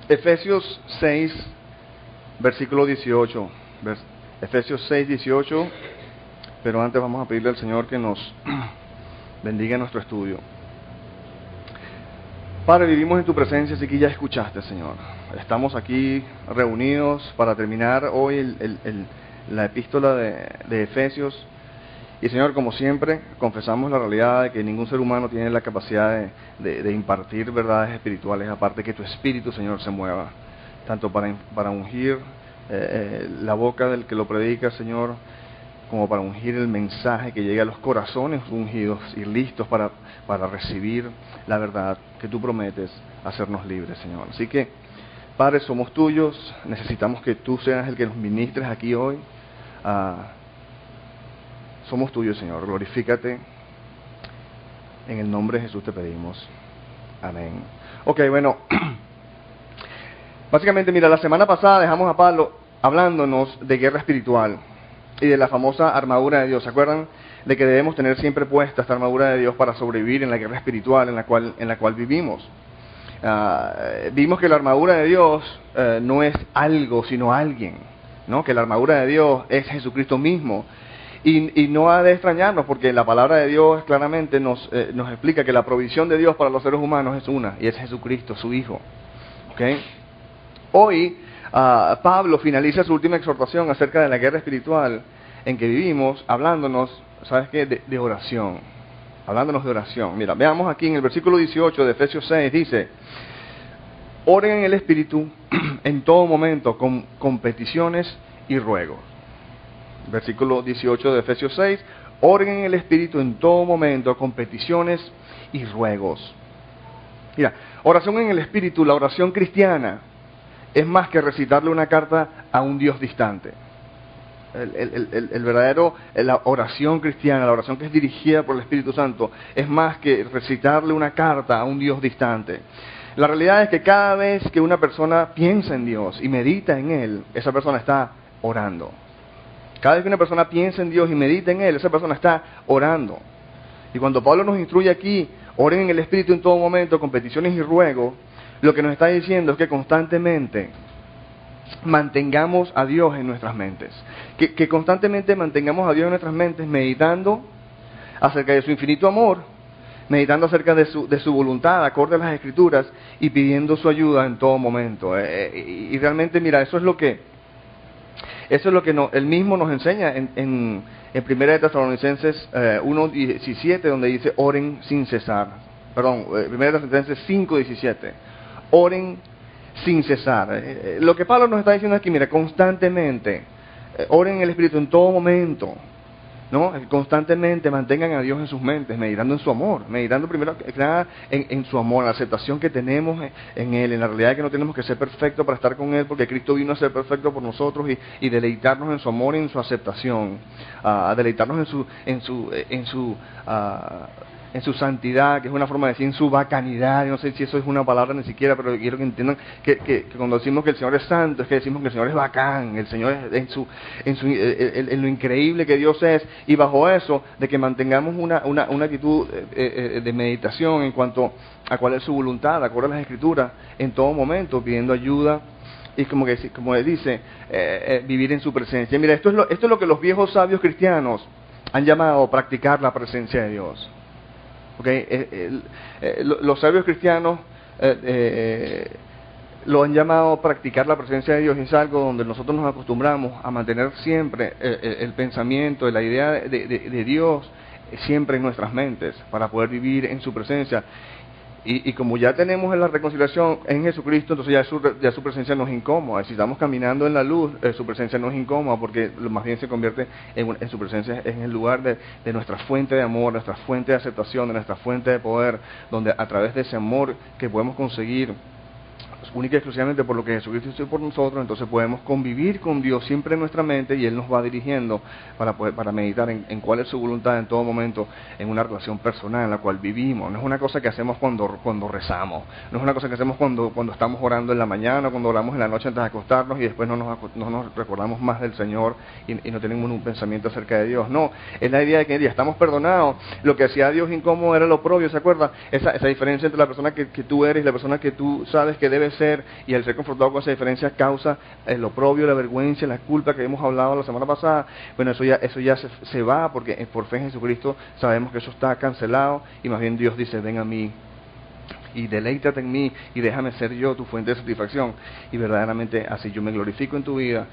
Efesios 6, versículo 18. Efesios 6, 18. Pero antes vamos a pedirle al Señor que nos bendiga en nuestro estudio. Padre, vivimos en tu presencia, así que ya escuchaste, Señor. Estamos aquí reunidos para terminar hoy la epístola de Efesios. Y Señor, como siempre, confesamos la realidad de que ningún ser humano tiene la capacidad de impartir verdades espirituales, aparte que tu Espíritu, Señor, se mueva, tanto para ungir la boca del que lo predica, Señor, como para ungir el mensaje que llegue a los corazones ungidos y listos para recibir la verdad que tú prometes hacernos libres, Señor. Así que, Padre, somos tuyos, necesitamos que tú seas el que nos ministres aquí hoy. Somos tuyos, Señor. Glorifícate. En el nombre de Jesús te pedimos. Amén. Ok, bueno. Básicamente, mira, la semana pasada dejamos a Pablo hablándonos de guerra espiritual y de la famosa armadura de Dios. ¿Se acuerdan de que debemos tener siempre puesta esta armadura de Dios para sobrevivir en la guerra espiritual en la cual vivimos? Vimos que la armadura de Dios no es algo, sino alguien, ¿no? Que la armadura de Dios es Jesucristo mismo. Y no ha de extrañarnos, porque la palabra de Dios claramente nos explica que la provisión de Dios para los seres humanos es una, y es Jesucristo, su Hijo. ¿Okay? Hoy, Pablo finaliza su última exhortación acerca de la guerra espiritual en que vivimos, hablándonos, ¿sabes qué?, de oración. Hablándonos de oración. Mira, veamos aquí en el versículo 18 de Efesios 6, dice: oren en el Espíritu en todo momento, con peticiones y ruegos. Versículo 18 de Efesios 6, oren en el Espíritu en todo momento, con peticiones y ruegos. Mira, oración en el Espíritu, la oración cristiana, es más que recitarle una carta a un Dios distante. La oración cristiana, la oración que es dirigida por el Espíritu Santo, es más que recitarle una carta a un Dios distante. La realidad es que cada vez que una persona piensa en Dios y medita en Él, esa persona está orando. Cada vez que una persona piensa en Dios y medita en Él, esa persona está orando. Y cuando Pablo nos instruye aquí, oren en el Espíritu en todo momento, con peticiones y ruegos, lo que nos está diciendo es que constantemente mantengamos a Dios en nuestras mentes. Que constantemente mantengamos a Dios en nuestras mentes, meditando acerca de su infinito amor, meditando acerca de su voluntad, acorde a las Escrituras, y pidiendo su ayuda en todo momento. Y realmente, mira, eso es lo que él mismo nos enseña en 1 Tesalonicenses 1:17, donde dice oren sin cesar. Perdón, 1 Tesalonicenses 5:17. Oren sin cesar. Lo que Pablo nos está diciendo aquí, mira, constantemente, oren en el Espíritu en todo momento, ¿no? Constantemente mantengan a Dios en sus mentes, meditando en su amor, meditando primero que nada en su amor, en la aceptación que tenemos en Él, en la realidad de que no tenemos que ser perfectos para estar con Él, porque Cristo vino a ser perfecto por nosotros, y deleitarnos en su amor y en su aceptación, deleitarnos en su santidad, que es una forma de decir en su bacanidad. Yo no sé si eso es una palabra ni siquiera, pero quiero que entiendan que cuando decimos que el Señor es santo, es que decimos que el Señor es bacán, el Señor es en lo increíble que Dios es, y bajo eso, de que mantengamos una actitud de meditación en cuanto a cuál es su voluntad, acorde a las Escrituras, en todo momento, pidiendo ayuda, y como él dice, vivir en su presencia. Mira, esto es lo que los viejos sabios cristianos han llamado practicar la presencia de Dios. Okay. Los sabios cristianos lo han llamado practicar la presencia de Dios, y es algo donde nosotros nos acostumbramos a mantener siempre el pensamiento, la idea de Dios siempre en nuestras mentes, para poder vivir en su presencia. Y como ya tenemos la reconciliación en Jesucristo, entonces ya su presencia no es incómoda. Si estamos caminando en la luz, su presencia no es incómoda, porque más bien se convierte en su presencia, en el lugar de nuestra fuente de amor, nuestra fuente de aceptación, de nuestra fuente de poder, donde a través de ese amor que podemos conseguir única y exclusivamente por lo que Jesucristo hizo por nosotros, entonces podemos convivir con Dios siempre en nuestra mente, y Él nos va dirigiendo para meditar en cuál es su voluntad en todo momento, en una relación personal en la cual vivimos. No es una cosa que hacemos cuando rezamos, no es una cosa que hacemos cuando estamos orando en la mañana, cuando oramos en la noche antes de acostarnos, y después no nos recordamos más del Señor y no tenemos un pensamiento acerca de Dios. No, es la idea de que ya estamos perdonados. Lo que hacía a Dios incómodo era lo propio, ¿se acuerda? Esa diferencia entre la persona que tú eres y la persona que tú sabes que debes puede ser, y al ser confrontado con esa diferencia causa el oprobio, la vergüenza, la culpa que hemos hablado la semana pasada. Bueno, eso ya se va, porque por fe en Jesucristo sabemos que eso está cancelado, y más bien Dios dice, ven a mí y deleítate en mí y déjame ser yo tu fuente de satisfacción, y verdaderamente así yo me glorifico en tu vida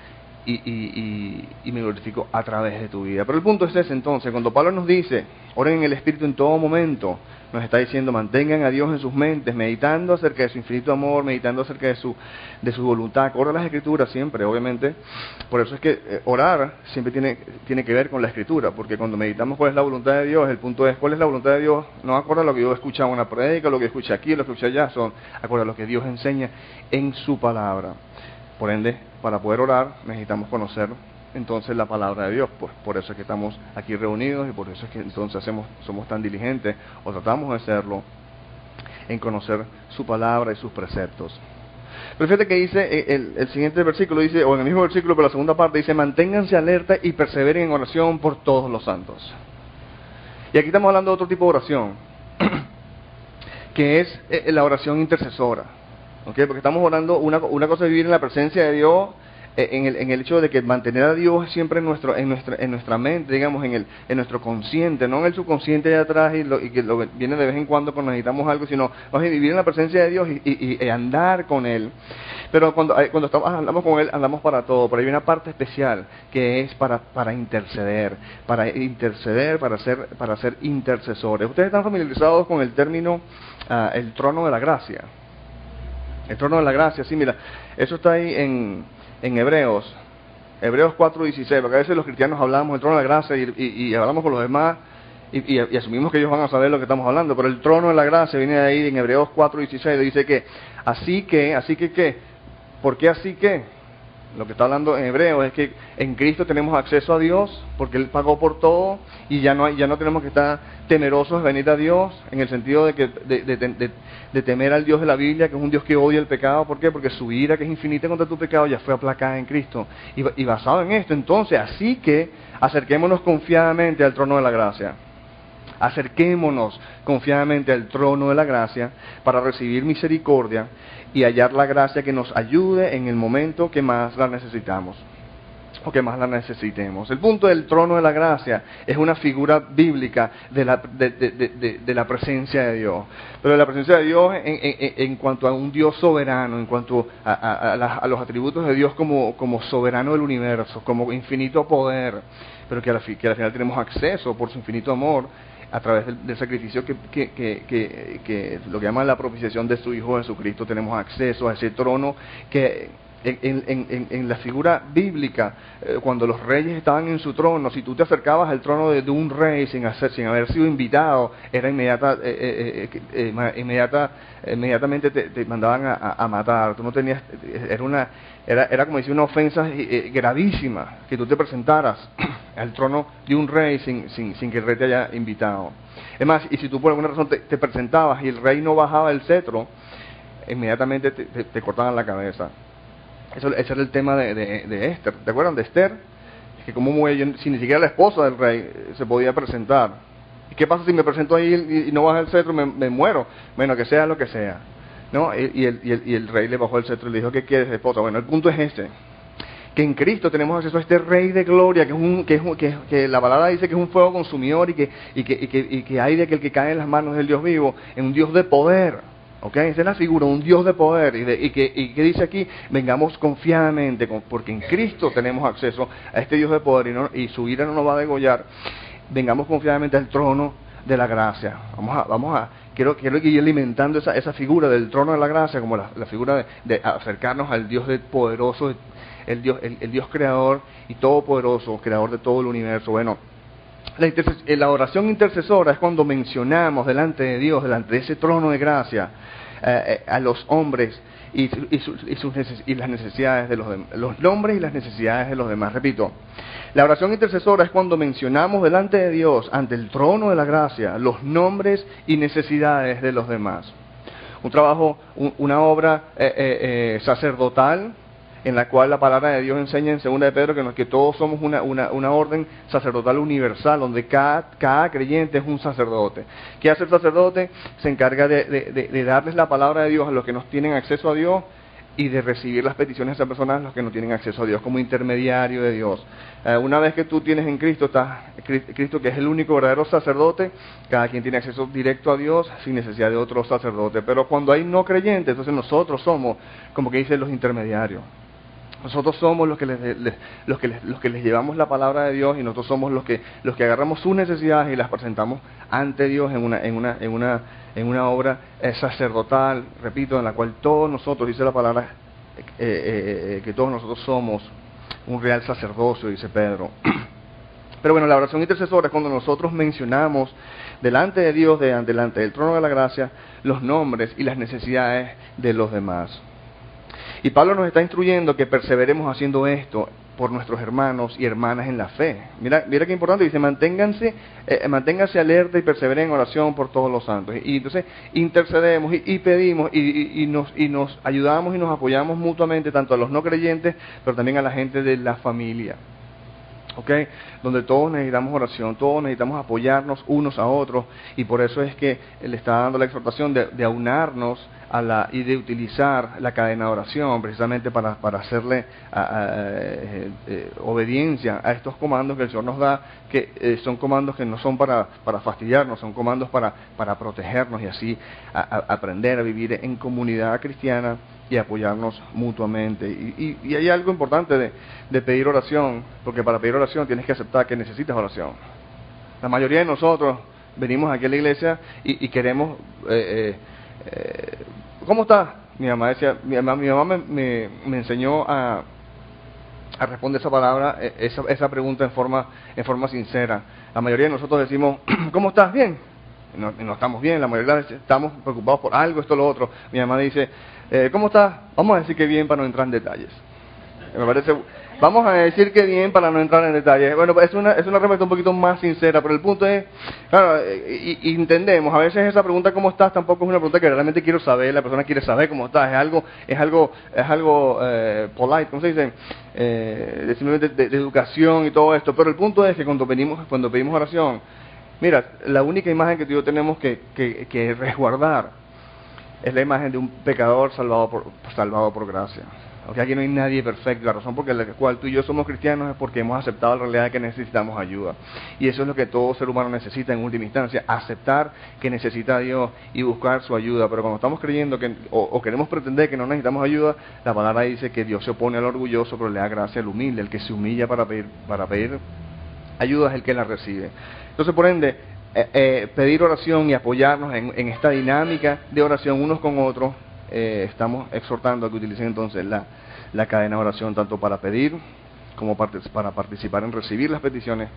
y me glorifico a través de tu vida. Pero el punto es ese. Entonces, cuando Pablo nos dice oren en el Espíritu en todo momento, nos está diciendo mantengan a Dios en sus mentes, meditando acerca de su infinito amor, meditando acerca de su voluntad, acorde a las Escrituras siempre, obviamente. Por eso es que orar siempre tiene que ver con la Escritura, porque cuando meditamos cuál es la voluntad de Dios, el punto es cuál es la voluntad de Dios, no acorde a lo que yo he escuchado en una prédica, lo que escuché aquí, lo que escuché allá, son acorde a lo que Dios enseña en su palabra. Por ende, para poder orar necesitamos conocer entonces la palabra de Dios. Pues por eso es que estamos aquí reunidos, y por eso es que entonces somos tan diligentes, o tratamos de serlo, en conocer su palabra y sus preceptos. Pero fíjate que dice el siguiente versículo, dice, o en el mismo versículo, pero la segunda parte dice, manténganse alerta y perseveren en oración por todos los santos. Y aquí estamos hablando de otro tipo de oración, que es la oración intercesora. ¿Okay? Porque estamos orando, una cosa es vivir en la presencia de Dios, en el hecho de que mantener a Dios siempre en nuestra mente, digamos, en nuestro consciente, no en el subconsciente de atrás y que lo viene de vez en cuando necesitamos algo, sino vivir en la presencia de Dios y andar con Él. Pero cuando andamos con Él, andamos para todo. Pero hay una parte especial que es para interceder, para ser intercesores. Ustedes están familiarizados con el término el trono de la gracia. El trono de la gracia, sí, mira, eso está ahí en Hebreos 4:16, porque a veces los cristianos hablamos del trono de la gracia y hablamos con los demás y asumimos que ellos van a saber lo que estamos hablando, pero el trono de la gracia viene de ahí en Hebreos 4:16, dice que, así que, ¿qué? ¿Por qué así que? Lo que está hablando en Hebreos es que en Cristo tenemos acceso a Dios, porque Él pagó por todo, y ya no tenemos que estar temerosos de venir a Dios, en el sentido de temer al Dios de la Biblia, que es un Dios que odia el pecado. ¿Por qué? Porque su ira, que es infinita contra tu pecado, ya fue aplacada en Cristo. Y basado en esto, entonces, así que acerquémonos confiadamente al trono de la gracia. Acerquémonos confiadamente al trono de la gracia para recibir misericordia y hallar la gracia que nos ayude en el momento que más la necesitamos o que más la necesitemos. El punto del trono de la gracia es una figura bíblica de la presencia de Dios, pero de la presencia de Dios en cuanto a un Dios soberano, en cuanto a los atributos de Dios como soberano del universo, como infinito poder, pero que al final tenemos acceso por su infinito amor a través del sacrificio que lo que llaman la propiciación de su Hijo Jesucristo. Tenemos acceso a ese trono que en la figura bíblica, cuando los reyes estaban en su trono, si tú te acercabas al trono de un rey sin haber sido invitado, era inmediatamente te mandaban a matar. Tú no tenías, era como decir una ofensa gravísima que tú te presentaras al trono de un rey sin que el rey te haya invitado. Es más, y si tú por alguna razón te presentabas y el rey no bajaba el cetro, inmediatamente te cortaban la cabeza. Ese era el tema de Esther. ¿Te acuerdan de Esther? Que como ella, si ni siquiera la esposa del rey se podía presentar. ¿Y qué pasa si me presento ahí y no baja el cetro? Me muero. Bueno, que sea lo que sea, ¿no? Y el rey le bajó el cetro y le dijo, ¿qué quieres, esposa? Bueno, el punto es este, que en Cristo tenemos acceso a este Rey de Gloria, que la palabra dice que es un fuego consumidor y que hay de aquel que cae en las manos del Dios vivo, en un Dios de poder. ¿Okay? Esa es la figura, un Dios de poder, y que dice aquí, vengamos confiadamente, porque en Cristo tenemos acceso a este Dios de poder, y su ira no nos va a degollar. Vengamos confiadamente al trono de la gracia. Quiero ir alimentando esa figura del trono de la gracia, como la figura de acercarnos al Dios poderoso, el Dios creador y todopoderoso, creador de todo el universo. Bueno, la oración intercesora es cuando mencionamos delante de Dios, delante de ese trono de gracia, a los hombres y las necesidades de los demás, los nombres y las necesidades de los demás. Repito, la oración intercesora es cuando mencionamos delante de Dios, ante el trono de la gracia, los nombres y necesidades de los demás. Una obra sacerdotal en la cual la palabra de Dios enseña en 2 de Pedro que todos somos una orden sacerdotal universal, donde cada creyente es un sacerdote. ¿Qué hace el sacerdote? Se encarga de darles la palabra de Dios a los que no tienen acceso a Dios, y de recibir las peticiones de esas personas, los que no tienen acceso a Dios, como intermediario de Dios. Una vez que tú tienes en Cristo, Cristo que es el único verdadero sacerdote, cada quien tiene acceso directo a Dios sin necesidad de otro sacerdote. Pero cuando hay no creyentes, entonces nosotros somos, como que dicen, los intermediarios. Nosotros somos los que les llevamos la palabra de Dios, y nosotros somos los que agarramos sus necesidades y las presentamos ante Dios en una obra sacerdotal, repito, en la cual todos nosotros, dice la palabra, que todos nosotros somos un real sacerdocio, dice Pedro. Pero bueno, la oración intercesora es cuando nosotros mencionamos delante de Dios, delante del trono de la gracia, los nombres y las necesidades de los demás. Y Pablo nos está instruyendo que perseveremos haciendo esto por nuestros hermanos y hermanas en la fe. Mira qué importante, dice, manténganse alerta y perseveren en oración por todos los santos. Y entonces intercedemos y pedimos y nos ayudamos y nos apoyamos mutuamente, tanto a los no creyentes, pero también a la gente de la familia. ¿Okay? Donde todos necesitamos oración, todos necesitamos apoyarnos unos a otros, y por eso es que le está dando la exhortación de aunarnos y de utilizar la cadena de oración, precisamente para hacerle obediencia a estos comandos que el Señor nos da, que son comandos que no son para fastidiarnos, son comandos para protegernos, y así aprender a vivir en comunidad cristiana y apoyarnos mutuamente. Y hay algo importante de pedir oración, porque para pedir oración tienes que aceptar que necesitas oración. La mayoría de nosotros venimos aquí a la iglesia y queremos... ¿cómo estás? Mi mamá decía, mi mamá me enseñó a responder esa palabra, esa pregunta en forma sincera. La mayoría de nosotros decimos, ¿cómo estás? Bien. No estamos bien, la mayoría de las veces estamos preocupados por algo, esto, lo otro. Mi mamá dice, ¿cómo estás? Vamos a decir que bien para no entrar en detalles. Me parece, vamos a decir que bien para no entrar en detalles. Bueno, es una respuesta un poquito más sincera, pero el punto es, claro, y entendemos, a veces esa pregunta ¿cómo estás? Tampoco es una pregunta que realmente quiero saber, la persona quiere saber cómo estás, es algo polite, ¿cómo se dice? Simplemente de educación y todo esto, pero el punto es que cuando pedimos oración, mira, la única imagen que tú y yo tenemos que resguardar es la imagen de un pecador salvado por gracia. Okay, aquí no hay nadie perfecto. La razón por la cual tú y yo somos cristianos es porque hemos aceptado la realidad de que necesitamos ayuda. Y eso es lo que todo ser humano necesita en última instancia, aceptar que necesita a Dios y buscar su ayuda. Pero cuando estamos creyendo o queremos pretender que no necesitamos ayuda, la palabra dice que Dios se opone al orgulloso, pero le da gracia al humilde. El que se humilla para pedir ayuda es el que la recibe. Entonces, por ende, pedir oración y apoyarnos en esta dinámica de oración unos con otros, estamos exhortando a que utilicen entonces la cadena de oración tanto para pedir como para participar en recibir las peticiones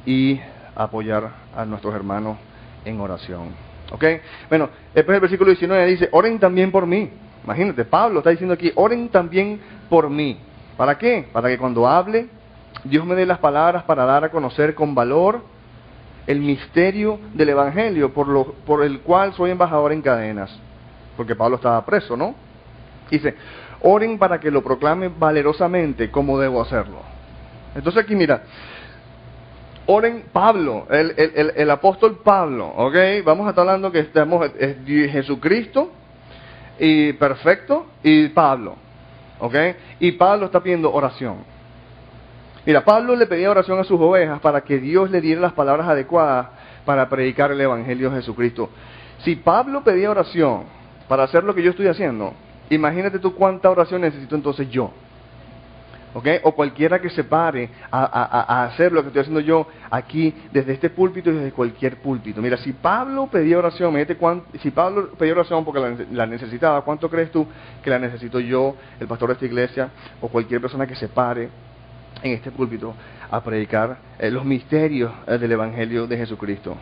y apoyar a nuestros hermanos en oración. ¿Ok? Bueno, después el versículo 19 dice, oren también por mí. Imagínate, Pablo está diciendo aquí, oren también por mí. ¿Para qué? Para que cuando hable, Dios me dé las palabras para dar a conocer con valor el misterio del Evangelio, por el cual soy embajador en cadenas. Porque Pablo estaba preso, ¿no? Dice, oren para que lo proclame valerosamente como debo hacerlo. Entonces aquí mira, oren Pablo, el apóstol Pablo, ¿ok? Vamos a estar hablando que es Jesucristo y perfecto y Pablo, ¿ok? Y Pablo está pidiendo oración. Mira, Pablo le pedía oración a sus ovejas para que Dios le diera las palabras adecuadas para predicar el Evangelio de Jesucristo. Si Pablo pedía oración para hacer lo que yo estoy haciendo, imagínate tú cuánta oración necesito entonces yo. ¿Ok? O cualquiera que se pare a hacer lo que estoy haciendo yo aquí, desde este púlpito y desde cualquier púlpito. Mira, si Pablo pedía oración, si Pablo pedía oración porque la necesitaba, ¿cuánto crees tú que la necesito yo, el pastor de esta iglesia, o cualquier persona que se pare en este púlpito a predicar los misterios del Evangelio de Jesucristo?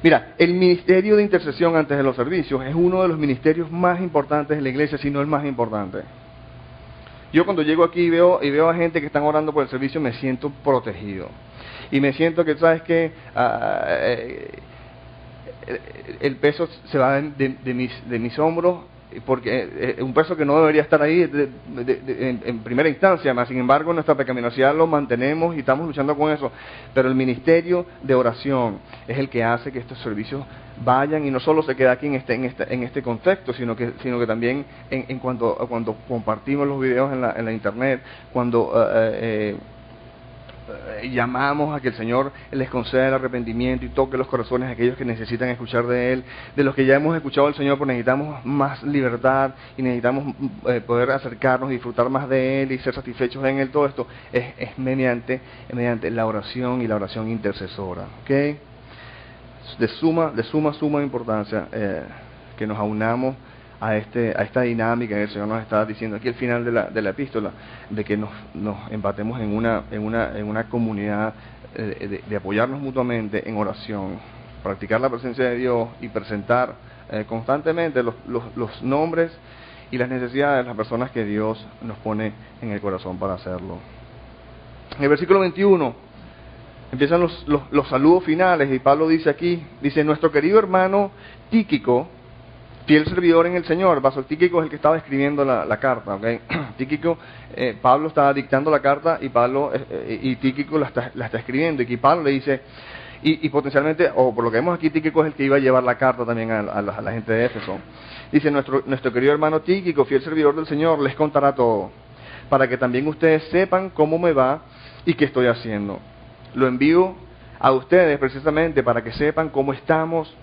Mira, el ministerio de intercesión antes de los servicios es uno de los ministerios más importantes de la iglesia, si no el más importante. Yo cuando llego aquí y veo a gente que están orando por el servicio, me siento protegido. Y me siento que, ¿sabes qué? El peso se va de mis hombros porque un preso que no debería estar ahí en primera instancia, más sin embargo nuestra pecaminosidad lo mantenemos y estamos luchando con eso, pero el ministerio de oración es el que hace que estos servicios vayan y no solo se queda aquí en este contexto, sino que también cuando compartimos los videos en la internet, cuando llamamos a que el Señor les conceda el arrepentimiento y toque los corazones de aquellos que necesitan escuchar de Él, de los que ya hemos escuchado al Señor, pero necesitamos más libertad y necesitamos poder acercarnos y disfrutar más de Él y ser satisfechos en Él. Todo esto es mediante la oración y la oración intercesora, ¿ok? De suma importancia que nos aunamos a esta dinámica que el Señor nos está diciendo aquí al final de la epístola, de que nos empatemos en una comunidad de apoyarnos mutuamente en oración, practicar la presencia de Dios y presentar constantemente los nombres y las necesidades de las personas que Dios nos pone en el corazón para hacerlo. En el versículo 21 empiezan los saludos finales y Pablo dice aquí, nuestro querido hermano Tíquico, fiel servidor en el Señor. Tíquico es el que estaba escribiendo la carta, ¿okay? Tíquico, Pablo estaba dictando la carta y Tíquico la está escribiendo. Y aquí Pablo le dice, y potencialmente, o por lo que vemos aquí, Tíquico es el que iba a llevar la carta también a la gente de Éfeso. Dice, nuestro querido hermano Tíquico, fiel servidor del Señor, les contará todo, para que también ustedes sepan cómo me va y qué estoy haciendo. Lo envío a ustedes precisamente para que sepan cómo estamos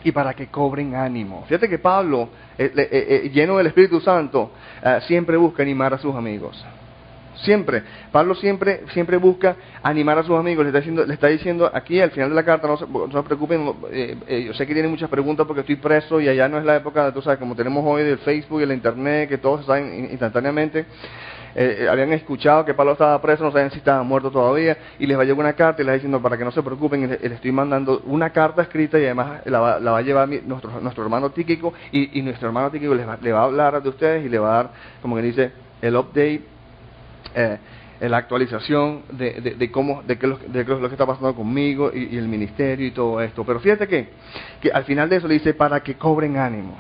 y para que cobren ánimo. Fíjate que Pablo, lleno del Espíritu Santo, siempre busca animar a sus amigos. Pablo siempre busca animar a sus amigos. Le está diciendo aquí al final de la carta, no se preocupen, yo sé que tienen muchas preguntas porque estoy preso y allá no es la época, tú sabes, como tenemos hoy del Facebook y el Internet, que todos saben instantáneamente. Habían escuchado que Pablo estaba preso, no sabían si estaba muerto todavía, y les va a llegar una carta y les está diciendo para que no se preocupen, les estoy mandando una carta escrita y además la va a llevar nuestro hermano Tíquico, y nuestro hermano Tíquico le va a hablar de ustedes y le va a dar, como que dice, el update, la actualización de qué es lo que está pasando conmigo y el ministerio y todo esto. Pero fíjate que al final de eso le dice para que cobren ánimo.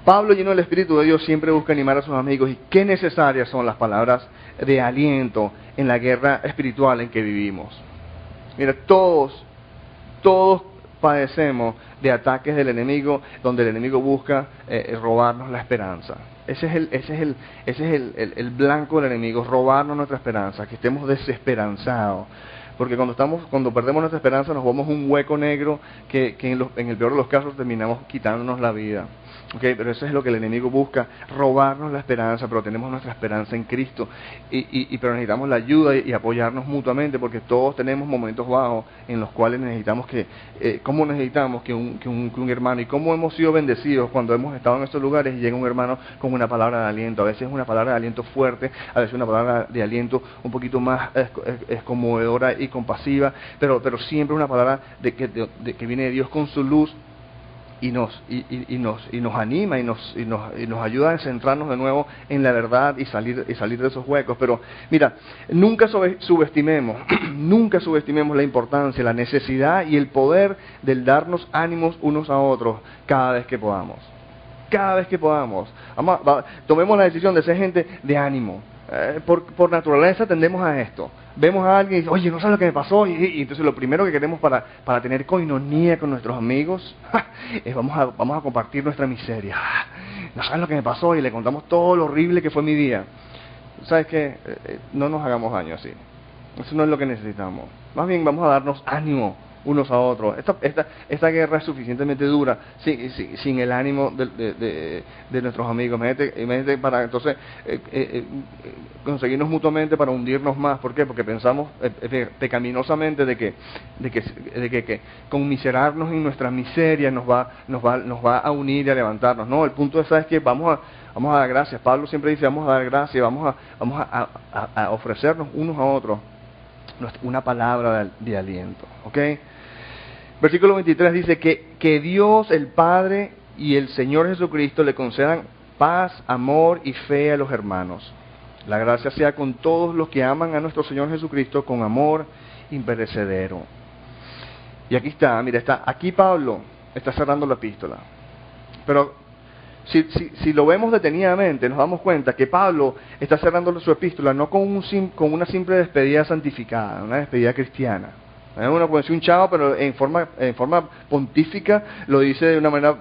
Pablo, lleno del Espíritu de Dios, siempre busca animar a sus amigos, y qué necesarias son las palabras de aliento en la guerra espiritual en que vivimos. Mira, todos padecemos de ataques del enemigo, donde el enemigo busca robarnos la esperanza. Ese es el blanco del enemigo, robarnos nuestra esperanza, que estemos desesperanzados. Porque cuando perdemos nuestra esperanza nos vamos a un hueco negro que en el peor de los casos terminamos quitándonos la vida. Okay, pero eso es lo que el enemigo busca, robarnos la esperanza, pero tenemos nuestra esperanza en Cristo, pero necesitamos la ayuda y apoyarnos mutuamente, porque todos tenemos momentos bajos en los cuales necesitamos ¿cómo necesitamos que un hermano, y cómo hemos sido bendecidos cuando hemos estado en estos lugares y llega un hermano con una palabra de aliento? A veces es una palabra de aliento fuerte, a veces una palabra de aliento un poquito más conmovedora y compasiva, pero siempre una palabra de que viene de Dios con su luz, y nos anima y nos ayuda a centrarnos de nuevo en la verdad y salir de esos huecos. Pero mira, nunca subestimemos la importancia, la necesidad y el poder del darnos ánimos unos a otros cada vez que podamos. Tomemos la decisión de ser gente de ánimo. Por naturaleza tendemos a esto. Vemos a alguien y dice, oye, no sabes lo que me pasó, y entonces lo primero que queremos para tener coinonía con nuestros amigos es vamos a compartir nuestra miseria. No sabes lo que me pasó, y le contamos todo lo horrible que fue mi día. ¿Sabes qué? No nos hagamos daño así. Eso no es lo que necesitamos. Más bien vamos a darnos ánimo unos a otros. Esta guerra es suficientemente dura sin el ánimo de nuestros amigos. Imagínate para entonces conseguirnos mutuamente para hundirnos más. ¿Por qué? Porque pensamos pecaminosamente de que conmiserarnos en nuestras miserias nos va a unir y a levantarnos. No, el punto es, ¿sabes qué? Vamos a dar gracias. Pablo siempre dice, vamos a dar gracias, vamos a ofrecernos unos a otros una palabra de aliento, ¿ok? Versículo 23 dice que Dios el Padre y el Señor Jesucristo le concedan paz, amor y fe a los hermanos. La gracia sea con todos los que aman a nuestro Señor Jesucristo con amor imperecedero. Y aquí está, mira, aquí Pablo está cerrando la epístola. Pero si lo vemos detenidamente, nos damos cuenta que Pablo está cerrando su epístola no con una simple despedida santificada, una despedida cristiana. Uno puede decir un chavo, pero en forma pontífica lo dice de una manera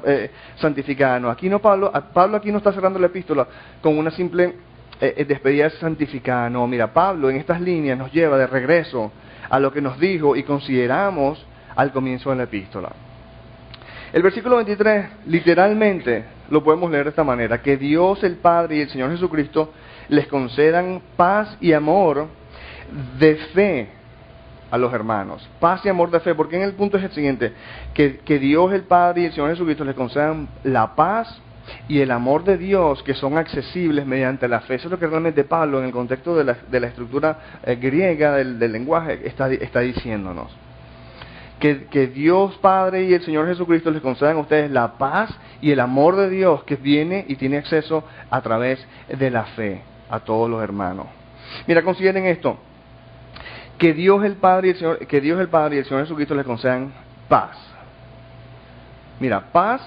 santificada. No, aquí no Pablo aquí no está cerrando la epístola con una simple despedida santificada. No, mira, Pablo en estas líneas nos lleva de regreso a lo que nos dijo y consideramos al comienzo de la epístola. El versículo 23 literalmente lo podemos leer de esta manera: que Dios el Padre y el Señor Jesucristo les concedan paz y amor de fe a los hermanos. Paz y amor de fe, porque en el punto es el siguiente: que Dios el Padre y el Señor Jesucristo les concedan la paz y el amor de Dios, que son accesibles mediante la fe. Eso es lo que realmente Pablo, en el contexto de la estructura griega del lenguaje, está diciéndonos. Que Dios Padre y el Señor Jesucristo les concedan a ustedes la paz y el amor de Dios, que viene y tiene acceso a través de la fe a todos los hermanos. Mira, consideren esto: que Dios el Padre y el Señor Jesucristo les concedan paz. Mira, paz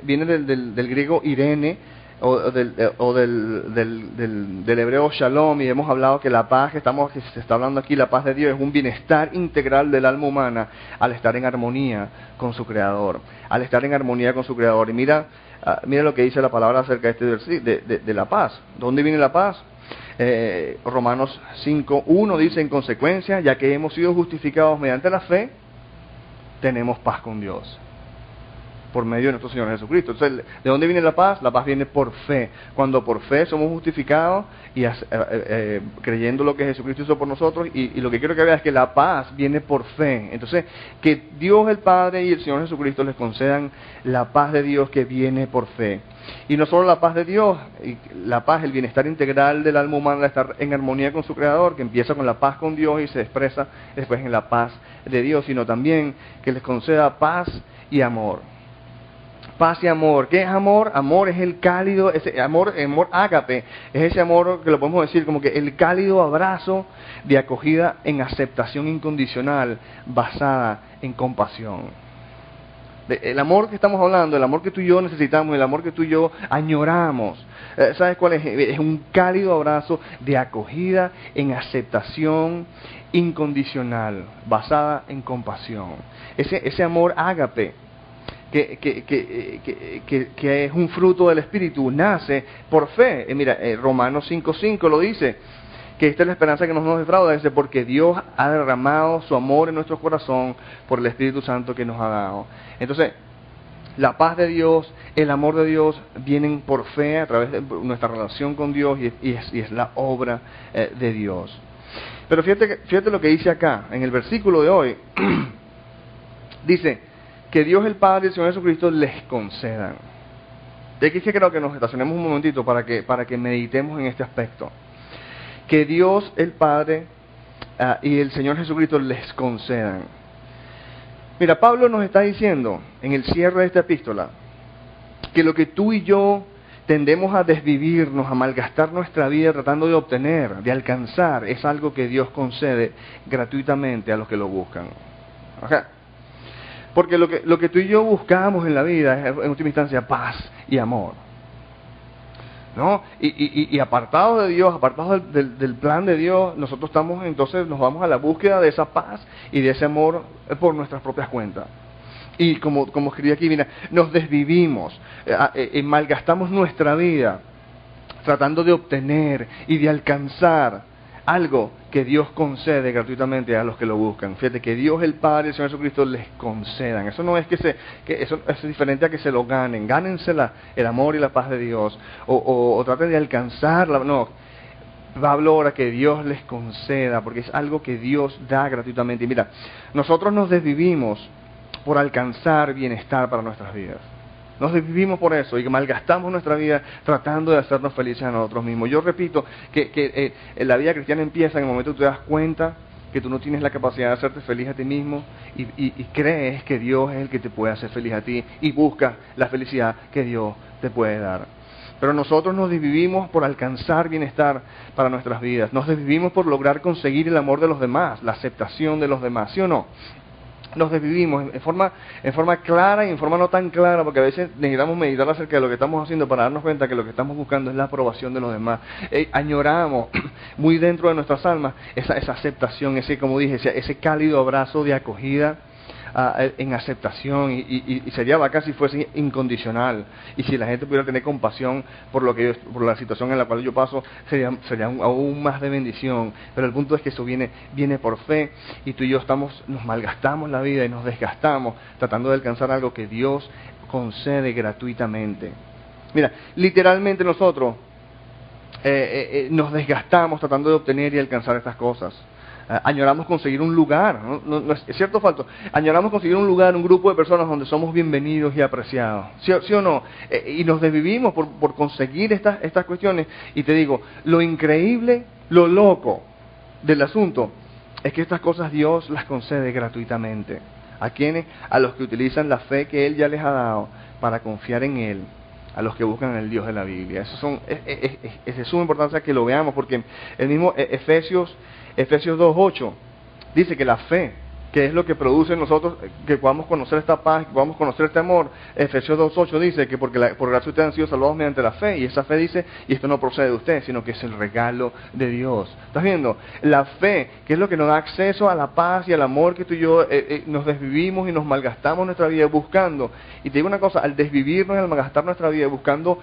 viene del griego Irene, o del hebreo Shalom, y hemos hablado que la paz que se está hablando aquí, la paz de Dios, es un bienestar integral del alma humana al estar en armonía con su Creador. Y mira lo que dice la palabra acerca de este versículo, de la paz. ¿Dónde viene la paz? Romanos 5:1 dice: en consecuencia, ya que hemos sido justificados mediante la fe, tenemos paz con Dios por medio de nuestro Señor Jesucristo. Entonces, ¿de dónde viene la paz? La paz viene por fe. Cuando por fe somos justificados y creyendo lo que Jesucristo hizo por nosotros, y lo que quiero que veas es que la paz viene por fe. Entonces, que Dios el Padre y el Señor Jesucristo les concedan la paz de Dios que viene por fe. Y no solo la paz de Dios, la paz, el bienestar integral del alma humana, de estar en armonía con su Creador, que empieza con la paz con Dios y se expresa después en la paz de Dios, sino también que les conceda paz y amor. Paz y amor. ¿Qué es amor? Amor es el cálido, ese amor ágape, es ese amor que lo podemos decir como que el cálido abrazo de acogida en aceptación incondicional basada en compasión. El amor que estamos hablando, el amor que tú y yo necesitamos, el amor que tú y yo añoramos, ¿sabes cuál es? Es un cálido abrazo de acogida en aceptación incondicional basada en compasión. Ese amor ágape, que es un fruto del Espíritu, nace por fe. Mira, Romanos 5:5 lo dice, que esta es la esperanza que no nos defrauda, dice: porque Dios ha derramado su amor en nuestro corazón por el Espíritu Santo que nos ha dado. Entonces, la paz de Dios, el amor de Dios vienen por fe a través de nuestra relación con Dios, y es la obra de Dios. Pero fíjate lo que dice acá, en el versículo de hoy. Dice que Dios el Padre y el Señor Jesucristo les concedan. De aquí sí creo que nos estacionemos un momentito para que meditemos en este aspecto. Que Dios el Padre y el Señor Jesucristo les concedan. Mira, Pablo nos está diciendo en el cierre de esta epístola que lo que tú y yo tendemos a desvivirnos, a malgastar nuestra vida tratando de obtener, de alcanzar, es algo que Dios concede gratuitamente a los que lo buscan. ¿Okay? Porque lo que tú y yo buscamos en la vida es, en última instancia, paz y amor, ¿no? Y apartados de Dios, apartados del plan de Dios, nosotros entonces nos vamos a la búsqueda de esa paz y de ese amor por nuestras propias cuentas. Y como escribí aquí, mira, nos desvivimos, malgastamos nuestra vida tratando de obtener y de alcanzar algo que Dios concede gratuitamente a los que lo buscan. Fíjate, que Dios el Padre y el Señor Jesucristo les concedan. Eso no es que eso es diferente a que se lo ganen. Gánensela, el amor y la paz de Dios, o traten de alcanzarla. No, Pablo ahora que Dios les conceda, porque es algo que Dios da gratuitamente. Y mira, nosotros nos desvivimos por alcanzar bienestar para nuestras vidas. Nos desvivimos por eso y malgastamos nuestra vida tratando de hacernos felices a nosotros mismos. Yo repito que la vida cristiana empieza en el momento que tú te das cuenta que tú no tienes la capacidad de hacerte feliz a ti mismo y crees que Dios es el que te puede hacer feliz a ti y buscas la felicidad que Dios te puede dar. Pero nosotros nos desvivimos por alcanzar bienestar para nuestras vidas. Nos desvivimos por lograr conseguir el amor de los demás, la aceptación de los demás, ¿sí o no? nos desvivimos en forma clara y en forma no tan clara, porque a veces necesitamos meditar acerca de lo que estamos haciendo para darnos cuenta que lo que estamos buscando es la aprobación de los demás. Añoramos muy dentro de nuestras almas esa aceptación, ese, como dije, ese cálido abrazo de acogida en aceptación, y sería bacán si fuese incondicional, y si la gente pudiera tener compasión por la situación en la cual yo paso, sería aún más de bendición. Pero el punto es que eso viene por fe, y tú y yo nos malgastamos la vida y nos desgastamos tratando de alcanzar algo que Dios concede gratuitamente. Mira, literalmente nosotros nos desgastamos tratando de obtener y alcanzar estas cosas. Añoramos conseguir un lugar, ¿no? ¿Es cierto o falso? Añoramos conseguir un lugar, un grupo de personas donde somos bienvenidos y apreciados, ¿sí o no? Y nos desvivimos por conseguir estas cuestiones. Y te digo, lo increíble, lo loco del asunto es que estas cosas Dios las concede gratuitamente. ¿A quiénes? A los que utilizan la fe que Él ya les ha dado para confiar en Él, a los que buscan el Dios de la Biblia. Es de suma importancia que lo veamos, porque el mismo Efesios 2:8 dice que la fe, que es lo que produce en nosotros que podamos conocer esta paz, que podamos conocer este amor. Efesios 2:8 dice que por gracia ustedes han sido salvados mediante la fe, y esa fe dice, y esto no procede de ustedes, sino que es el regalo de Dios. ¿Estás viendo? La fe, que es lo que nos da acceso a la paz y al amor que tú y yo nos desvivimos y nos malgastamos nuestra vida buscando. Y te digo una cosa, al desvivirnos y al malgastar nuestra vida buscando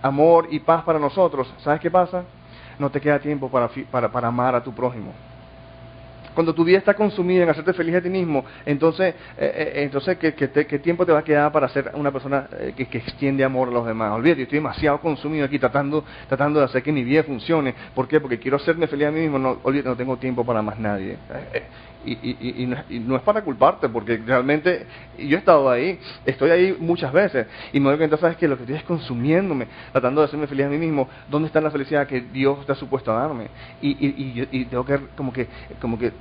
amor y paz para nosotros, ¿sabes qué pasa? No te queda tiempo para amar a tu prójimo. Cuando tu vida está consumida en hacerte feliz a ti mismo, entonces ¿qué tiempo te va a quedar para ser una persona que extiende amor a los demás? Olvídate, yo estoy demasiado consumido aquí tratando de hacer que mi vida funcione. ¿Por qué? Porque quiero hacerme feliz a mí mismo. No, olvídate, no tengo tiempo para más nadie. Y no es para culparte, porque realmente yo he estado ahí, estoy ahí muchas veces, y me doy cuenta, ¿sabes qué? Lo que estoy es consumiéndome, tratando de hacerme feliz a mí mismo. ¿Dónde está la felicidad que Dios está supuesto a darme? Y tengo que como que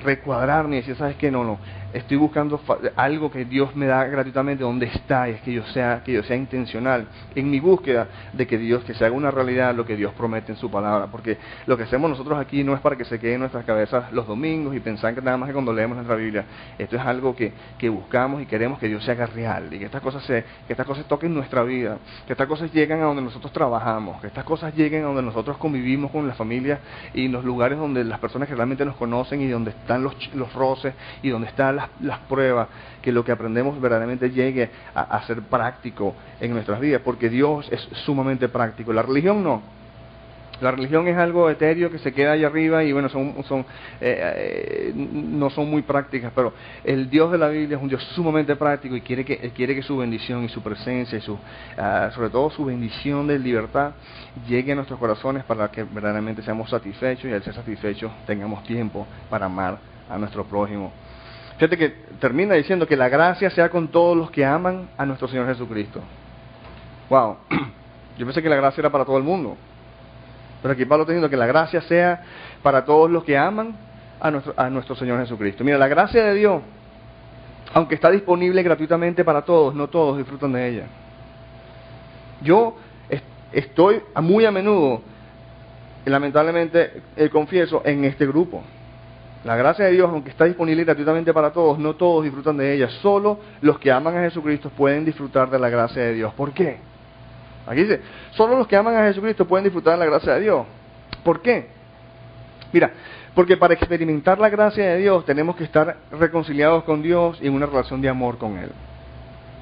recuadrarme y decir, ¿sabes qué? No, estoy buscando algo que Dios me da gratuitamente. ¿Dónde está? Y es que yo sea intencional en mi búsqueda de que se haga una realidad lo que Dios promete en su palabra, porque lo que hacemos nosotros aquí no es para que se quede en nuestras cabezas los domingos y pensar que nada más que cuando leemos nuestra Biblia. Esto es algo que buscamos y queremos que Dios se haga real, y que estas cosas toquen nuestra vida, que estas cosas lleguen a donde nosotros trabajamos, que estas cosas lleguen a donde nosotros convivimos con la familia, y en los lugares donde las personas que realmente nos conocen, y donde están los roces, y donde están las pruebas, que lo que aprendemos verdaderamente llegue a ser práctico en nuestras vidas, porque Dios es sumamente práctico. La religión no. La religión es algo etéreo que se queda allá arriba, y bueno, no son muy prácticas, pero el Dios de la Biblia es un Dios sumamente práctico, y quiere que su bendición y su presencia y sobre todo su bendición de libertad llegue a nuestros corazones, para que verdaderamente seamos satisfechos, y al ser satisfechos tengamos tiempo para amar a nuestro prójimo. Fíjate que termina diciendo que la gracia sea con todos los que aman a nuestro Señor Jesucristo. Wow, yo pensé que la gracia era para todo el mundo, pero aquí Pablo está diciendo que la gracia sea para todos los que aman a nuestro Señor Jesucristo. Mira, la gracia de Dios, aunque está disponible gratuitamente para todos, no todos disfrutan de ella. Yo estoy muy a menudo, lamentablemente, confieso, en este grupo. La gracia de Dios, aunque está disponible gratuitamente para todos, no todos disfrutan de ella. Solo los que aman a Jesucristo pueden disfrutar de la gracia de Dios. ¿Por qué? Aquí dice, solo los que aman a Jesucristo pueden disfrutar de la gracia de Dios. ¿Por qué? Mira, porque para experimentar la gracia de Dios tenemos que estar reconciliados con Dios y en una relación de amor con Él.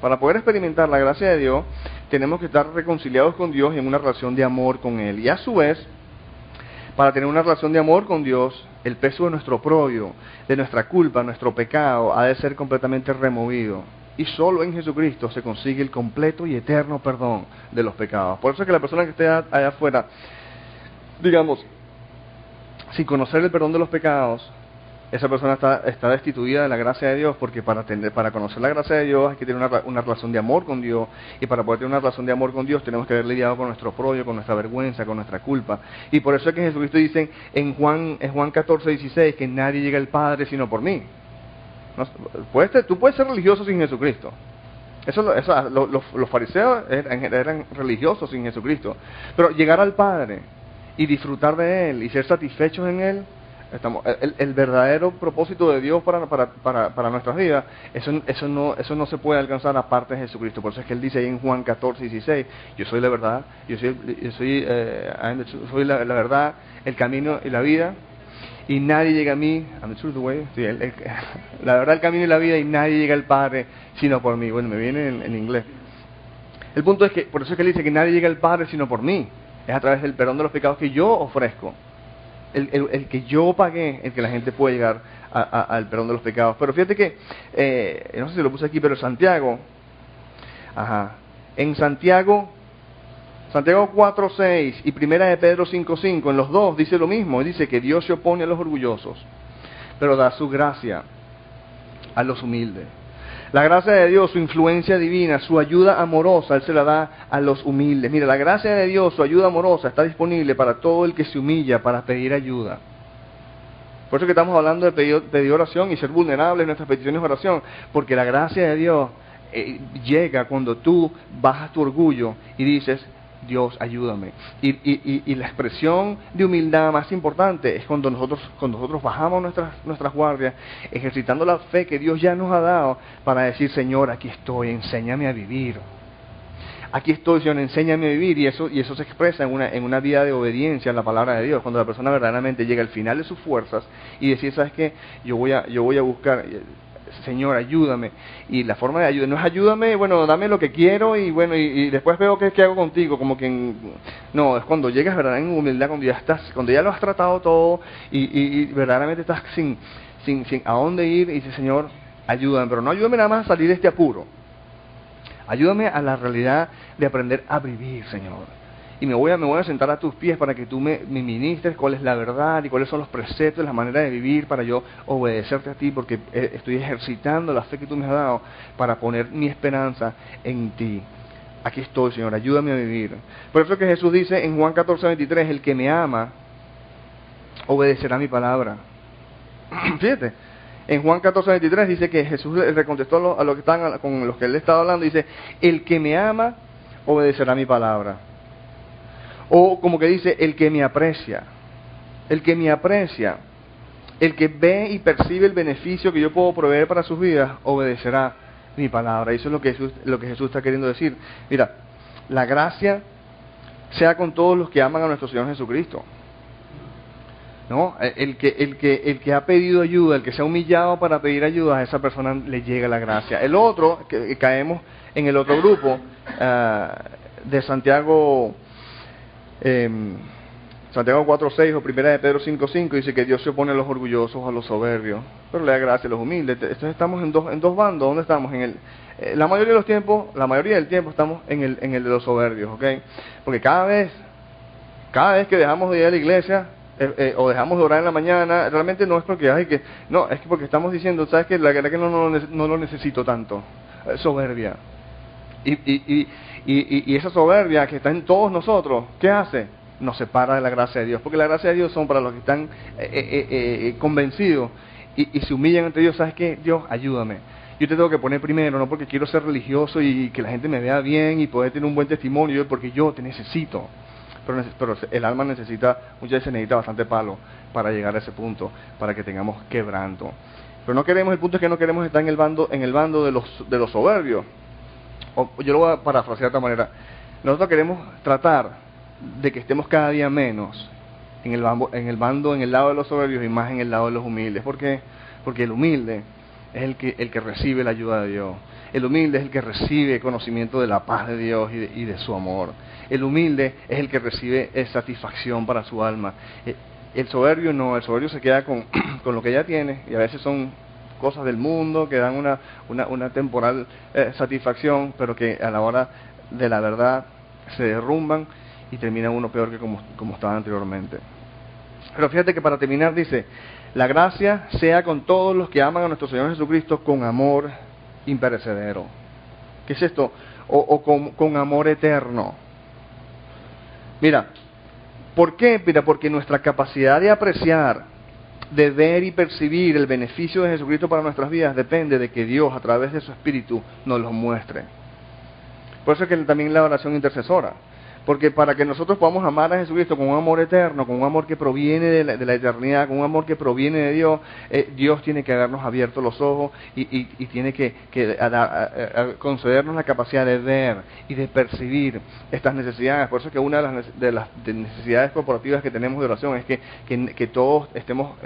Para poder experimentar la gracia de Dios, tenemos que estar reconciliados con Dios y en una relación de amor con Él. Y a su vez, para tener una relación de amor con Dios, el peso de nuestro oprobio, de nuestra culpa, nuestro pecado, ha de ser completamente removido. Y solo en Jesucristo se consigue el completo y eterno perdón de los pecados. Por eso es que la persona que esté allá afuera, digamos, sin conocer el perdón de los pecados, esa persona está destituida de la gracia de Dios, porque para conocer la gracia de Dios hay que tener una relación de amor con Dios, y para poder tener una relación de amor con Dios tenemos que haber lidiado con nuestro oprobio, con nuestra vergüenza, con nuestra culpa. Y por eso es que Jesucristo dice en Juan 14:16 que nadie llega al Padre sino por mí. Tú puedes ser religioso sin Jesucristo. Los fariseos eran religiosos sin Jesucristo. Pero llegar al Padre y disfrutar de Él y ser satisfechos en Él, El verdadero propósito de Dios para nuestras vidas, eso no se puede alcanzar aparte de Jesucristo. Por eso es que Él dice ahí en Juan 14:16, yo soy la verdad, soy la verdad, el camino y la vida, y nadie llega a mí, I'm the truth, the way, sí, la verdad, el camino y la vida, y nadie llega al Padre sino por mí. Bueno, me viene en inglés. El punto es que, por eso es que Él dice que nadie llega al Padre sino por mí, es a través del perdón de los pecados que yo ofrezco. El que yo pagué, el que la gente puede llegar al perdón de los pecados. Pero fíjate que, no sé si lo puse aquí, pero Santiago, en Santiago 4:6 y Primera de Pedro 5:5, en los dos dice lo mismo, dice que Dios se opone a los orgullosos, pero da su gracia a los humildes. La gracia de Dios, su influencia divina, su ayuda amorosa, Él se la da a los humildes. Mira, la gracia de Dios, su ayuda amorosa, está disponible para todo el que se humilla para pedir ayuda. Por eso que estamos hablando de pedir oración y ser vulnerables en nuestras peticiones de oración, porque la gracia de Dios llega cuando tú bajas tu orgullo y dices, Dios, ayúdame. Y la expresión de humildad más importante es cuando nosotros bajamos nuestras guardias, ejercitando la fe que Dios ya nos ha dado para decir, Señor, aquí estoy, enséñame a vivir. Aquí estoy, Señor, enséñame a vivir. Y eso se expresa en una vida de obediencia a la palabra de Dios, cuando la persona verdaderamente llega al final de sus fuerzas y decir, ¿sabes qué? Yo voy a buscar... Señor, ayúdame. Y la forma de ayuda no es ayúdame, bueno, dame lo que quiero y bueno, y después veo qué hago contigo, como que no, es cuando llegas verdad en humildad, cuando ya lo has tratado todo y verdaderamente estás sin a dónde ir y dices, Señor, ayúdame, pero no ayúdame nada más a salir de este apuro. Ayúdame a la realidad de aprender a vivir, Señor. Y me voy a sentar a tus pies para que tú me ministres cuál es la verdad y cuáles son los preceptos, las maneras de vivir para yo obedecerte a ti, porque estoy ejercitando la fe que tú me has dado para poner mi esperanza en ti. Aquí estoy, Señor, ayúdame a vivir. Por eso que Jesús dice en Juan 14:23, el que me ama obedecerá mi palabra. Fíjate, en Juan 14:23 dice que Jesús le contestó a los que estaban con los que él estaba hablando, dice, el que me ama obedecerá mi palabra. O como que dice, el que me aprecia, el que ve y percibe el beneficio que yo puedo proveer para sus vidas, obedecerá mi palabra. Y eso es lo que Jesús está queriendo decir. Mira, la gracia sea con todos los que aman a nuestro Señor Jesucristo. ¿No? El que ha pedido ayuda, el que se ha humillado para pedir ayuda, a esa persona le llega la gracia. El otro, que caemos en el otro grupo, de Santiago 4:6 o Primera de Pedro 5:5 dice que Dios se opone a los orgullosos, a los soberbios, pero le da gracia a los humildes. Entonces estamos en dos bandos. ¿Dónde estamos? La mayoría del tiempo estamos en el de los soberbios, ¿ok? Porque cada vez que dejamos de ir a la iglesia o dejamos de orar en la mañana, realmente no es porque es que porque estamos diciendo, ¿sabes qué? La verdad que no lo necesito tanto. Soberbia. Y esa soberbia que está en todos nosotros, ¿qué hace? Nos separa de la gracia de Dios. Porque la gracia de Dios son para los que están convencidos y se humillan ante Dios. ¿Sabes qué? Dios, ayúdame. Yo te tengo que poner primero, no porque quiero ser religioso y que la gente me vea bien y poder tener un buen testimonio, porque yo te necesito. Pero el alma muchas veces necesita bastante palo para llegar a ese punto, para que tengamos quebranto. Pero el punto es que no queremos estar en el bando de los soberbios. Yo lo voy a parafrasear de esta manera. Nosotros queremos tratar de que estemos cada día menos en el lado de los soberbios y más en el lado de los humildes. ¿Por qué? Porque el humilde es el que recibe la ayuda de Dios. El humilde es el que recibe conocimiento de la paz de Dios y de su amor. El humilde es el que recibe satisfacción para su alma. El soberbio no, el soberbio se queda con lo que ya tiene, y a veces son cosas del mundo que dan una temporal satisfacción, pero que a la hora de la verdad se derrumban y termina uno peor que como estaba anteriormente. Pero fíjate que para terminar dice, la gracia sea con todos los que aman a nuestro Señor Jesucristo con amor imperecedero. ¿Qué es esto? Con amor eterno. Mira, ¿por qué? Mira, porque nuestra capacidad de apreciar, de ver y percibir el beneficio de Jesucristo para nuestras vidas depende de que Dios a través de su Espíritu nos lo muestre. Por eso es que también la oración intercesora. Porque para que nosotros podamos amar a Jesucristo con un amor eterno, con un amor que proviene de la eternidad, con un amor que proviene de Dios, Dios tiene que habernos abierto los ojos y tiene que concedernos la capacidad de ver y de percibir estas necesidades. Por eso es que una de las necesidades corporativas que tenemos de oración es que todos estemos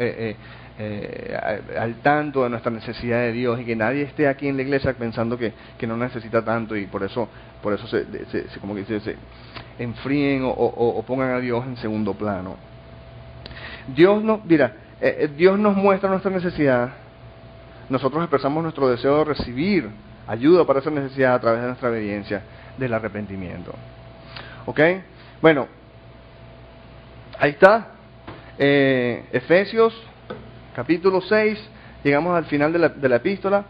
al tanto de nuestra necesidad de Dios y que nadie esté aquí en la iglesia pensando que no necesita tanto y por eso se enfríen o pongan a Dios en segundo plano. Dios nos muestra nuestra necesidad, nosotros expresamos nuestro deseo de recibir ayuda para esa necesidad a través de nuestra obediencia, del arrepentimiento. ¿Ok? Bueno, ahí está, Efesios capítulo 6, llegamos al final de la epístola,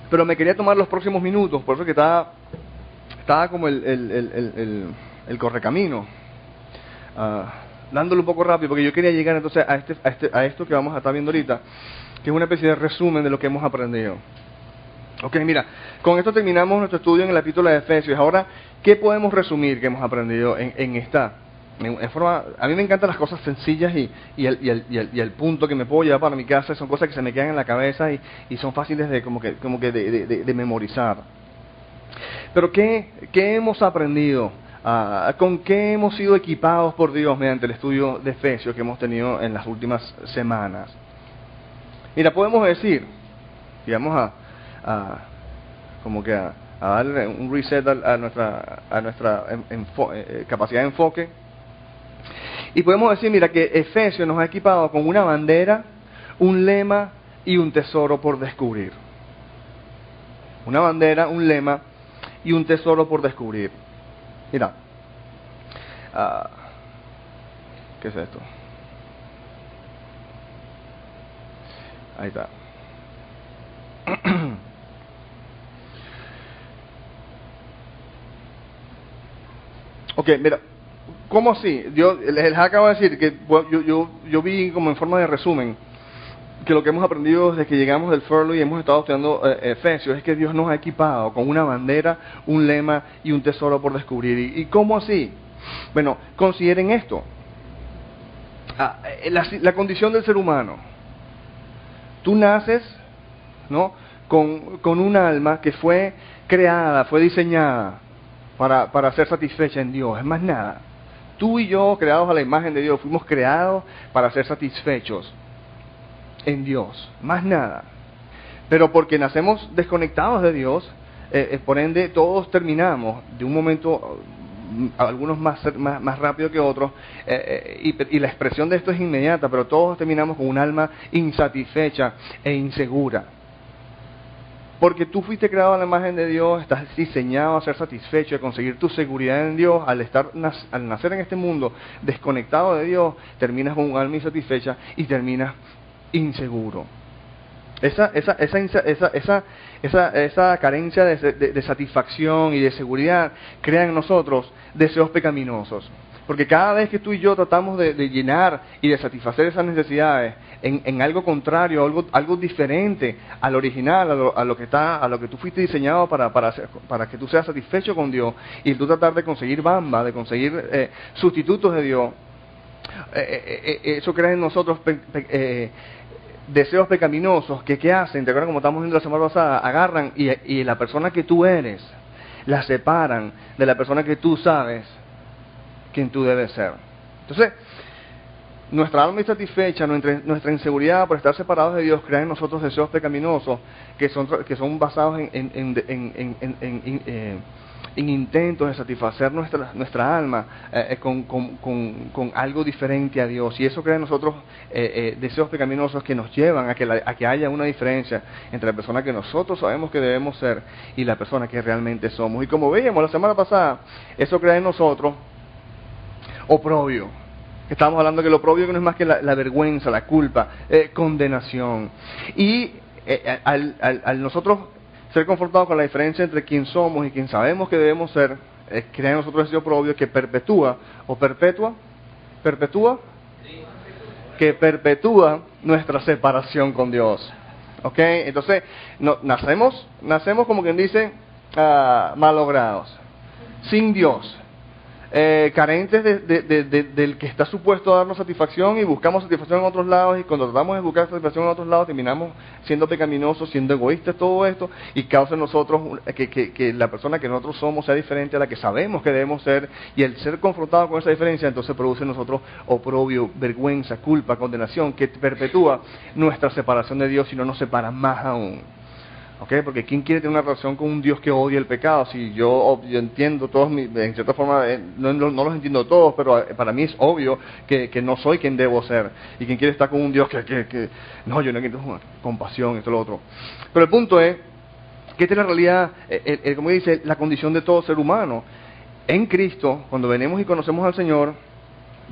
pero me quería tomar los próximos minutos, por eso que estaba como el correcamino, dándolo un poco rápido, porque yo quería llegar entonces a esto que vamos a estar viendo ahorita, que es una especie de resumen de lo que hemos aprendido. Ok, mira, con esto terminamos nuestro estudio en la epístola de Efesios. Ahora, ¿qué podemos resumir que hemos aprendido en esta? En forma, a mí me encantan las cosas sencillas y el punto que me puedo llevar para mi casa son cosas que se me quedan en la cabeza y son fáciles de memorizar. Pero ¿qué hemos aprendido? ¿Con qué hemos sido equipados por Dios mediante el estudio de Efesios que hemos tenido en las últimas semanas? Mira, podemos decir, y vamos a darle un reset a nuestra capacidad de enfoque. Y podemos decir, mira, que Efesios nos ha equipado con una bandera, un lema y un tesoro por descubrir. Una bandera, un lema y un tesoro por descubrir. Mira, ¿qué es esto? Ahí está. Ok, mira, ¿cómo así? Les acabo de decir que yo vi como en forma de resumen que lo que hemos aprendido desde que llegamos del furlough y hemos estado estudiando Efesios es que Dios nos ha equipado con una bandera, un lema y un tesoro por descubrir. ¿Y cómo así? Bueno, consideren esto. La condición del ser humano. Tú naces, ¿no?, con un alma que fue creada, fue diseñada para ser satisfecha en Dios. Es más nada. Tú y yo, creados a la imagen de Dios, fuimos creados para ser satisfechos en Dios, más nada. Pero porque nacemos desconectados de Dios, por ende todos terminamos de un momento, algunos más rápido que otros, y la expresión de esto es inmediata, pero todos terminamos con un alma insatisfecha e insegura. Porque tú fuiste creado a la imagen de Dios, estás diseñado a ser satisfecho, a conseguir tu seguridad en Dios. Al nacer en este mundo desconectado de Dios, terminas con un alma insatisfecha y terminas inseguro. Esa carencia de satisfacción y de seguridad crea en nosotros deseos pecaminosos. Porque cada vez que tú y yo tratamos de llenar y de satisfacer esas necesidades en algo contrario, algo diferente al original, a lo que tú fuiste diseñado para que tú seas satisfecho con Dios, y tú tratar de conseguir bamba, de conseguir sustitutos de Dios, eso crea en nosotros deseos pecaminosos que ¿qué hacen? ¿Te acuerdas como estamos viendo la semana pasada? Agarran y la persona que tú eres la separan de la persona que tú sabes quien tú debes ser. Entonces, nuestra alma insatisfecha, nuestra inseguridad por estar separados de Dios, crea en nosotros deseos pecaminosos que son basados en intentos de satisfacer nuestra alma con algo diferente a Dios, y eso crea en nosotros deseos pecaminosos que nos llevan a que haya una diferencia entre la persona que nosotros sabemos que debemos ser y la persona que realmente somos. Y como veíamos la semana pasada, eso crea en nosotros oprobio. Estábamos hablando que lo oprobio no es más que la vergüenza, la culpa, condenación. Y al nosotros ser confrontados con la diferencia entre quién somos y quién sabemos que debemos ser, crea en nosotros ese oprobio que perpetúa nuestra separación con Dios. ¿Ok? Entonces, nacemos como quien dice, malogrados. sin Dios, carentes del que está supuesto a darnos satisfacción, y buscamos satisfacción en otros lados, y cuando tratamos de buscar satisfacción en otros lados terminamos siendo pecaminosos, siendo egoístas, todo esto, y causa en nosotros que la persona que nosotros somos sea diferente a la que sabemos que debemos ser, y el ser confrontado con esa diferencia entonces produce en nosotros oprobio, vergüenza, culpa, condenación, que perpetúa nuestra separación de Dios y no nos separa más aún. ¿Okay? Porque ¿quién quiere tener una relación con un Dios que odia el pecado? Si yo entiendo todos, en cierta forma, no los entiendo todos, pero para mí es obvio que no soy quien debo ser. Y quien quiere estar con un Dios no, yo no quiero compasión, esto, lo otro. Pero el punto es que esta es la realidad, como dice, la condición de todo ser humano. En Cristo, cuando venimos y conocemos al Señor,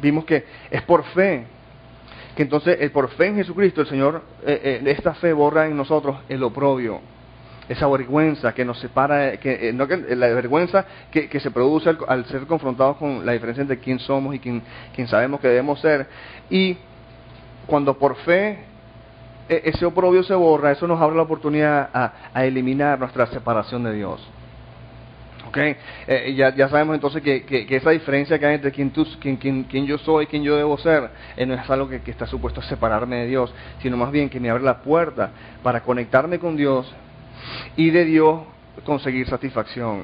vimos que es por fe. Que entonces, por fe en Jesucristo, el Señor, esta fe borra en nosotros el oprobio. Esa vergüenza que nos separa, la vergüenza que se produce al ser confrontados con la diferencia entre quién somos y quién sabemos que debemos ser. Y cuando por fe ese oprobio se borra, eso nos abre la oportunidad a eliminar nuestra separación de Dios. ¿Okay? Ya sabemos entonces que esa diferencia que hay entre quién yo soy y quién yo debo ser, no es algo que está supuesto a separarme de Dios, sino más bien que me abre la puerta para conectarme con Dios y de Dios conseguir satisfacción.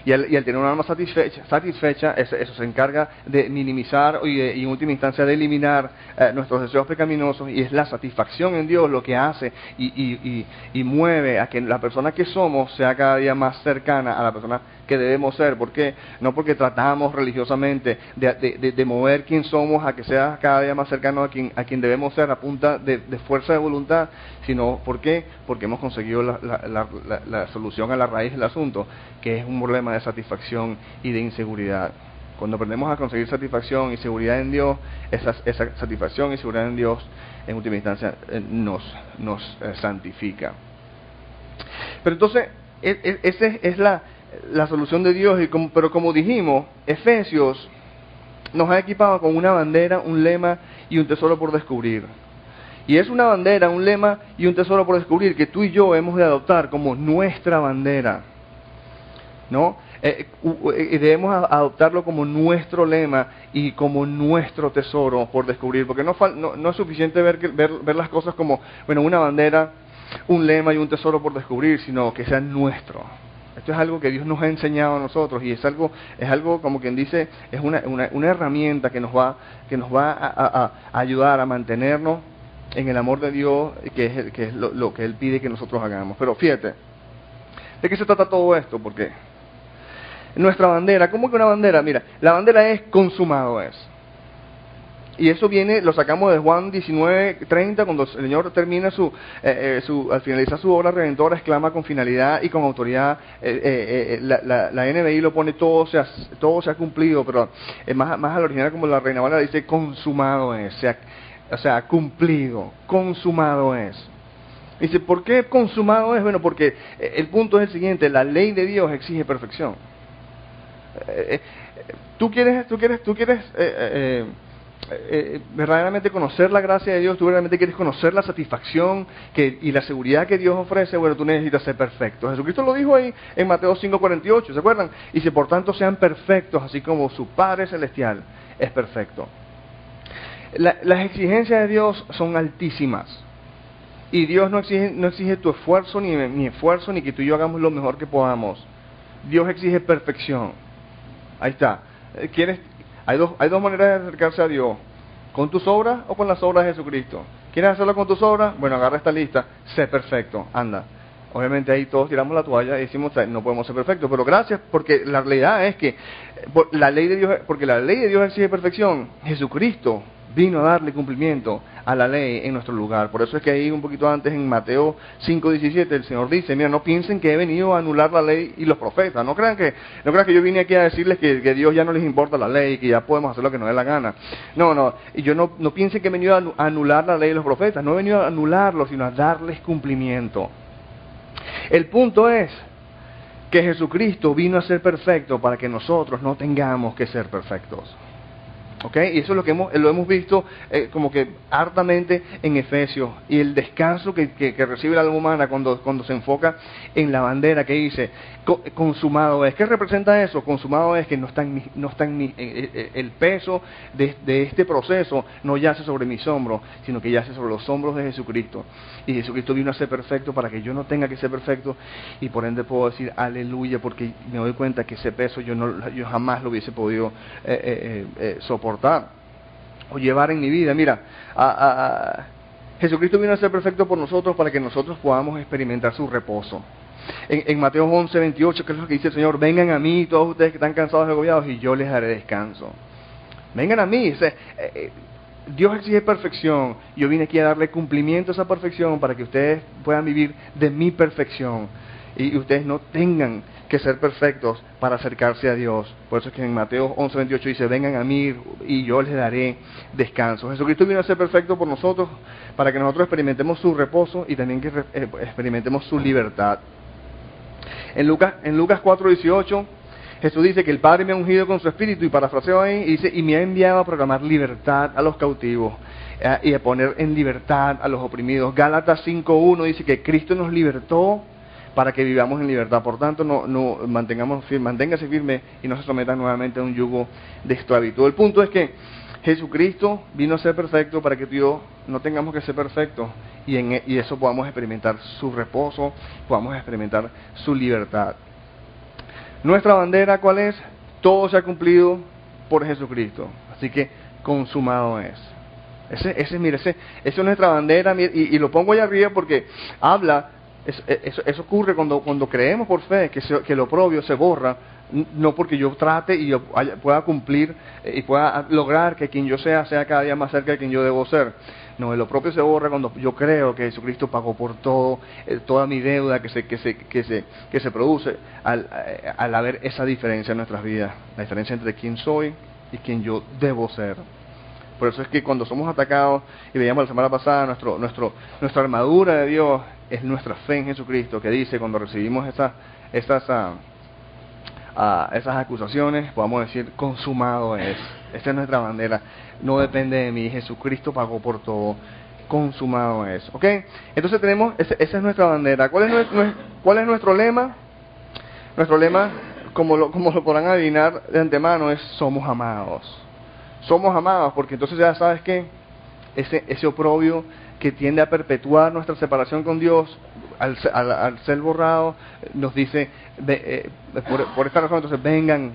Y al tener un alma satisfecha, eso se encarga de minimizar y en última instancia de eliminar nuestros deseos pecaminosos, y es la satisfacción en Dios lo que hace y mueve a que la persona que somos sea cada día más cercana a la persona que debemos ser. ¿Por qué? No porque tratamos religiosamente de mover quién somos a que sea cada día más cercano a quien debemos ser a punta de fuerza de voluntad, sino ¿por qué? Porque hemos conseguido la solución a la raíz del asunto, que es un problema de satisfacción y de inseguridad. Cuando aprendemos a conseguir satisfacción y seguridad en Dios, esa satisfacción y seguridad en Dios en última instancia nos santifica. Pero entonces esa es la solución de Dios, pero como dijimos, Efesios nos ha equipado con una bandera, un lema y un tesoro por descubrir. Y es una bandera, un lema y un tesoro por descubrir que tú y yo hemos de adoptar como nuestra bandera, ¿no? Debemos adoptarlo como nuestro lema y como nuestro tesoro por descubrir, porque no es suficiente ver las cosas como, bueno, una bandera, un lema y un tesoro por descubrir, sino que sea nuestro. Esto es algo que Dios nos ha enseñado a nosotros, y es algo como quien dice, es una herramienta que nos va a ayudar a mantenernos en el amor de Dios, que es lo que Él pide que nosotros hagamos. Pero fíjate, ¿de qué se trata todo esto? Porque nuestra bandera, ¿cómo que una bandera? Mira, la bandera es consumado es. Y eso lo sacamos de Juan 19:30, cuando el Señor termina al finalizar su obra redentora, exclama con finalidad y con autoridad. La NBI lo pone todo se ha cumplido, pero más al original, como la Reina Valera dice, consumado es. O sea, cumplido, consumado es. Dice, ¿por qué consumado es? Bueno, porque el punto es el siguiente: la ley de Dios exige perfección. Tú quieres verdaderamente conocer la gracia de Dios, tú verdaderamente quieres conocer la satisfacción y la seguridad que Dios ofrece, bueno, tú necesitas ser perfecto. Jesucristo lo dijo ahí en Mateo 5:48, ¿se acuerdan? Y si por tanto sean perfectos, así como su Padre Celestial es perfecto. Las exigencias de Dios son altísimas, y Dios no exige tu esfuerzo, ni mi esfuerzo, ni que tú y yo hagamos lo mejor que podamos. Dios exige perfección. Ahí está. Hay dos maneras de acercarse a Dios: con tus obras o con las obras de Jesucristo. ¿Quieres hacerlo con tus obras? Bueno, agarra esta lista, sé perfecto, anda. Obviamente ahí todos tiramos la toalla y decimos, no podemos ser perfectos, pero gracias, porque la realidad es que la ley de Dios exige perfección. Jesucristo vino a darle cumplimiento a la ley en nuestro lugar. Por eso es que ahí un poquito antes, en Mateo 5:17, el Señor dice, mira, no piensen que he venido a anular la ley y los profetas. No crean que yo vine aquí a decirles que Dios ya no les importa la ley y que ya podemos hacer lo que nos dé la gana. No, y yo no piensen que he venido a anular la ley y los profetas. No he venido a anularlos, sino a darles cumplimiento. El punto es que Jesucristo vino a ser perfecto para que nosotros no tengamos que ser perfectos. ¿Ok? Y eso es lo hemos visto como que hartamente en Efesios. Y el descanso que recibe la alma humana cuando se enfoca en la bandera que dice, consumado es. ¿Qué representa eso? Consumado es que no está en el peso de este proceso no yace sobre mis hombros, sino que yace sobre los hombros de Jesucristo. Y Jesucristo vino a ser perfecto para que yo no tenga que ser perfecto. Y por ende puedo decir aleluya, porque me doy cuenta que ese peso yo jamás lo hubiese podido soportar o llevar en mi vida. Mira, Jesucristo vino a ser perfecto por nosotros para que nosotros podamos experimentar su reposo. En Mateo 11:28, que es lo que dice el Señor: vengan a mí todos ustedes que están cansados y agobiados y yo les daré descanso. Vengan a mí. Dios exige perfección. Yo vine aquí a darle cumplimiento a esa perfección para que ustedes puedan vivir de mi perfección y ustedes no tengan que ser perfectos para acercarse a Dios. Por eso es que en Mateo 11:28 dice: vengan a mí y yo les daré descanso. Jesucristo vino a ser perfecto por nosotros para que nosotros experimentemos su reposo y también que experimentemos su libertad. En Lucas 4:18 Jesús dice que el Padre me ha ungido con su Espíritu, y parafraseo ahí, y dice: y me ha enviado a proclamar libertad a los cautivos y a poner en libertad a los oprimidos. Gálatas 5:1 dice que Cristo nos libertó para que vivamos en libertad. Por tanto, manténgase firme y no se sometan nuevamente a un yugo de esclavitud. El punto es que Jesucristo vino a ser perfecto para que tú y yo no tengamos que ser perfectos y eso podamos experimentar su reposo, podamos experimentar su libertad. Nuestra bandera, ¿cuál es? Todo se ha cumplido por Jesucristo. Así que consumado es. Esa es nuestra bandera, y lo pongo allá arriba porque habla. Eso ocurre cuando creemos por fe que lo oprobio se borra, no porque yo trate y yo pueda cumplir y pueda lograr que quien yo sea cada día más cerca de quien yo debo ser. No, el oprobio se borra cuando yo creo que Jesucristo pagó por todo, toda mi deuda que se produce al haber esa diferencia en nuestras vidas, la diferencia entre quién soy y quién yo debo ser. Por eso es que cuando somos atacados, y veíamos la semana pasada, nuestra armadura de Dios es nuestra fe en Jesucristo, que dice, cuando recibimos esas acusaciones, podamos decir: consumado es. Esta es nuestra bandera. No depende de mí. Jesucristo pagó por todo. Consumado es. ¿Ok? Entonces esa es nuestra bandera. ¿Cuál es nuestro lema? Nuestro lema, como lo podrán adivinar de antemano, es: somos amados. Somos amados, porque entonces ya sabes que ese oprobio que tiende a perpetuar nuestra separación con Dios, al ser borrado, nos dice, por esta razón, entonces vengan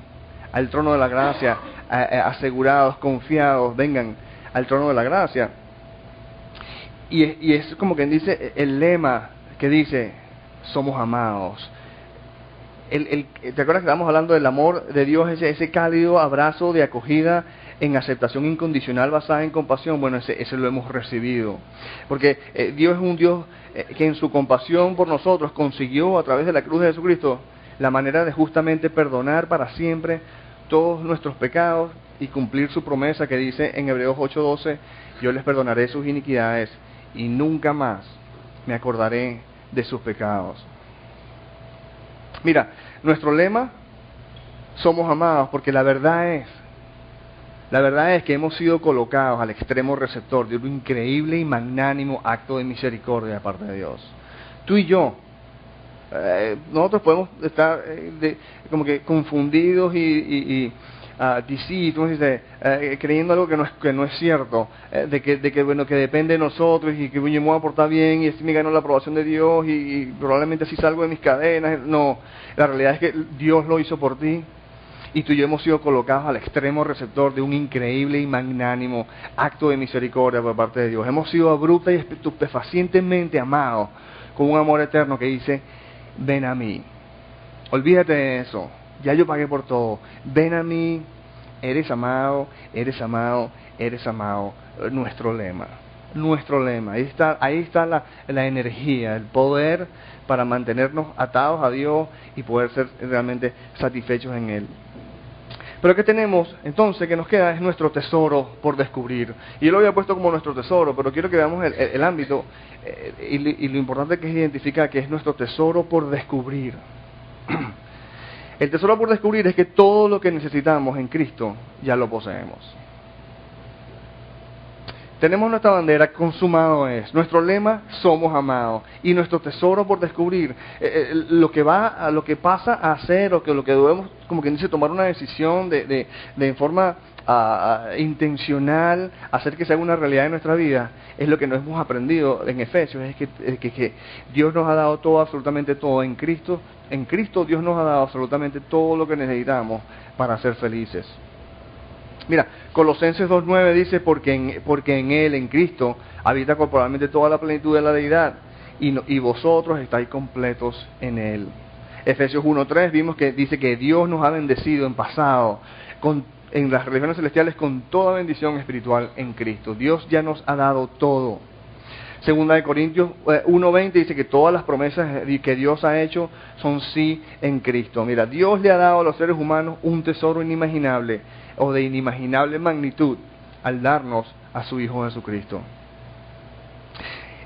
al trono de la gracia, asegurados, confiados, vengan al trono de la gracia. Y es como quien dice el lema que dice: somos amados. ¿Te acuerdas que estábamos hablando del amor de Dios, ese cálido abrazo de acogida en aceptación incondicional basada en compasión? Bueno, ese lo hemos recibido. Porque Dios es un Dios que en su compasión por nosotros consiguió a través de la cruz de Jesucristo la manera de justamente perdonar para siempre todos nuestros pecados y cumplir su promesa que dice en Hebreos 8:12: yo les perdonaré sus iniquidades y nunca más me acordaré de sus pecados. Mira, nuestro lema: somos amados, porque la verdad es que hemos sido colocados al extremo receptor de un increíble y magnánimo acto de misericordia de parte de Dios. Tú y yo, nosotros podemos estar como que confundidos y creyendo algo que no es cierto, de que depende de nosotros y que yo me voy a portar bien y así me ganó la aprobación de Dios y probablemente así salgo de mis cadenas. No, la realidad es que Dios lo hizo por ti. Y tú y yo hemos sido colocados al extremo receptor de un increíble y magnánimo acto de misericordia por parte de Dios. Hemos sido abrupta y estupefacientemente amados con un amor eterno que dice: ven a mí. Olvídate de eso. Ya yo pagué por todo. Ven a mí. Eres amado, eres amado, eres amado. Nuestro lema. Ahí está la energía, el poder para mantenernos atados a Dios y poder ser realmente satisfechos en Él. Pero ¿qué tenemos? Entonces, que nos queda es nuestro tesoro por descubrir. Y yo lo había puesto como nuestro tesoro, pero quiero que veamos el ámbito y lo importante que es identificar que es nuestro tesoro por descubrir. El tesoro por descubrir es que todo lo que necesitamos en Cristo ya lo poseemos. Tenemos nuestra bandera, consumado es. Nuestro lema, somos amados. Y nuestro tesoro por descubrir, lo que pasa a hacer, o que lo que debemos, como quien dice, tomar una decisión de forma intencional, hacer que sea una realidad en nuestra vida, es lo que nos hemos aprendido en Efesios, es que Dios nos ha dado todo, absolutamente todo. En Cristo Dios nos ha dado absolutamente todo lo que necesitamos para ser felices. Mira, Colosenses 2.9 dice, porque en Él, en Cristo, habita corporalmente toda la plenitud de la deidad, y vosotros estáis completos en Él. Efesios 1.3 vimos que dice que Dios nos ha bendecido en pasado, en las religiones celestiales, con toda bendición espiritual en Cristo. Dios ya nos ha dado todo. Segunda de Corintios 1.20 dice que todas las promesas que Dios ha hecho son sí en Cristo. Mira, Dios le ha dado a los seres humanos un tesoro inimaginable, o de inimaginable magnitud, al darnos a su Hijo Jesucristo.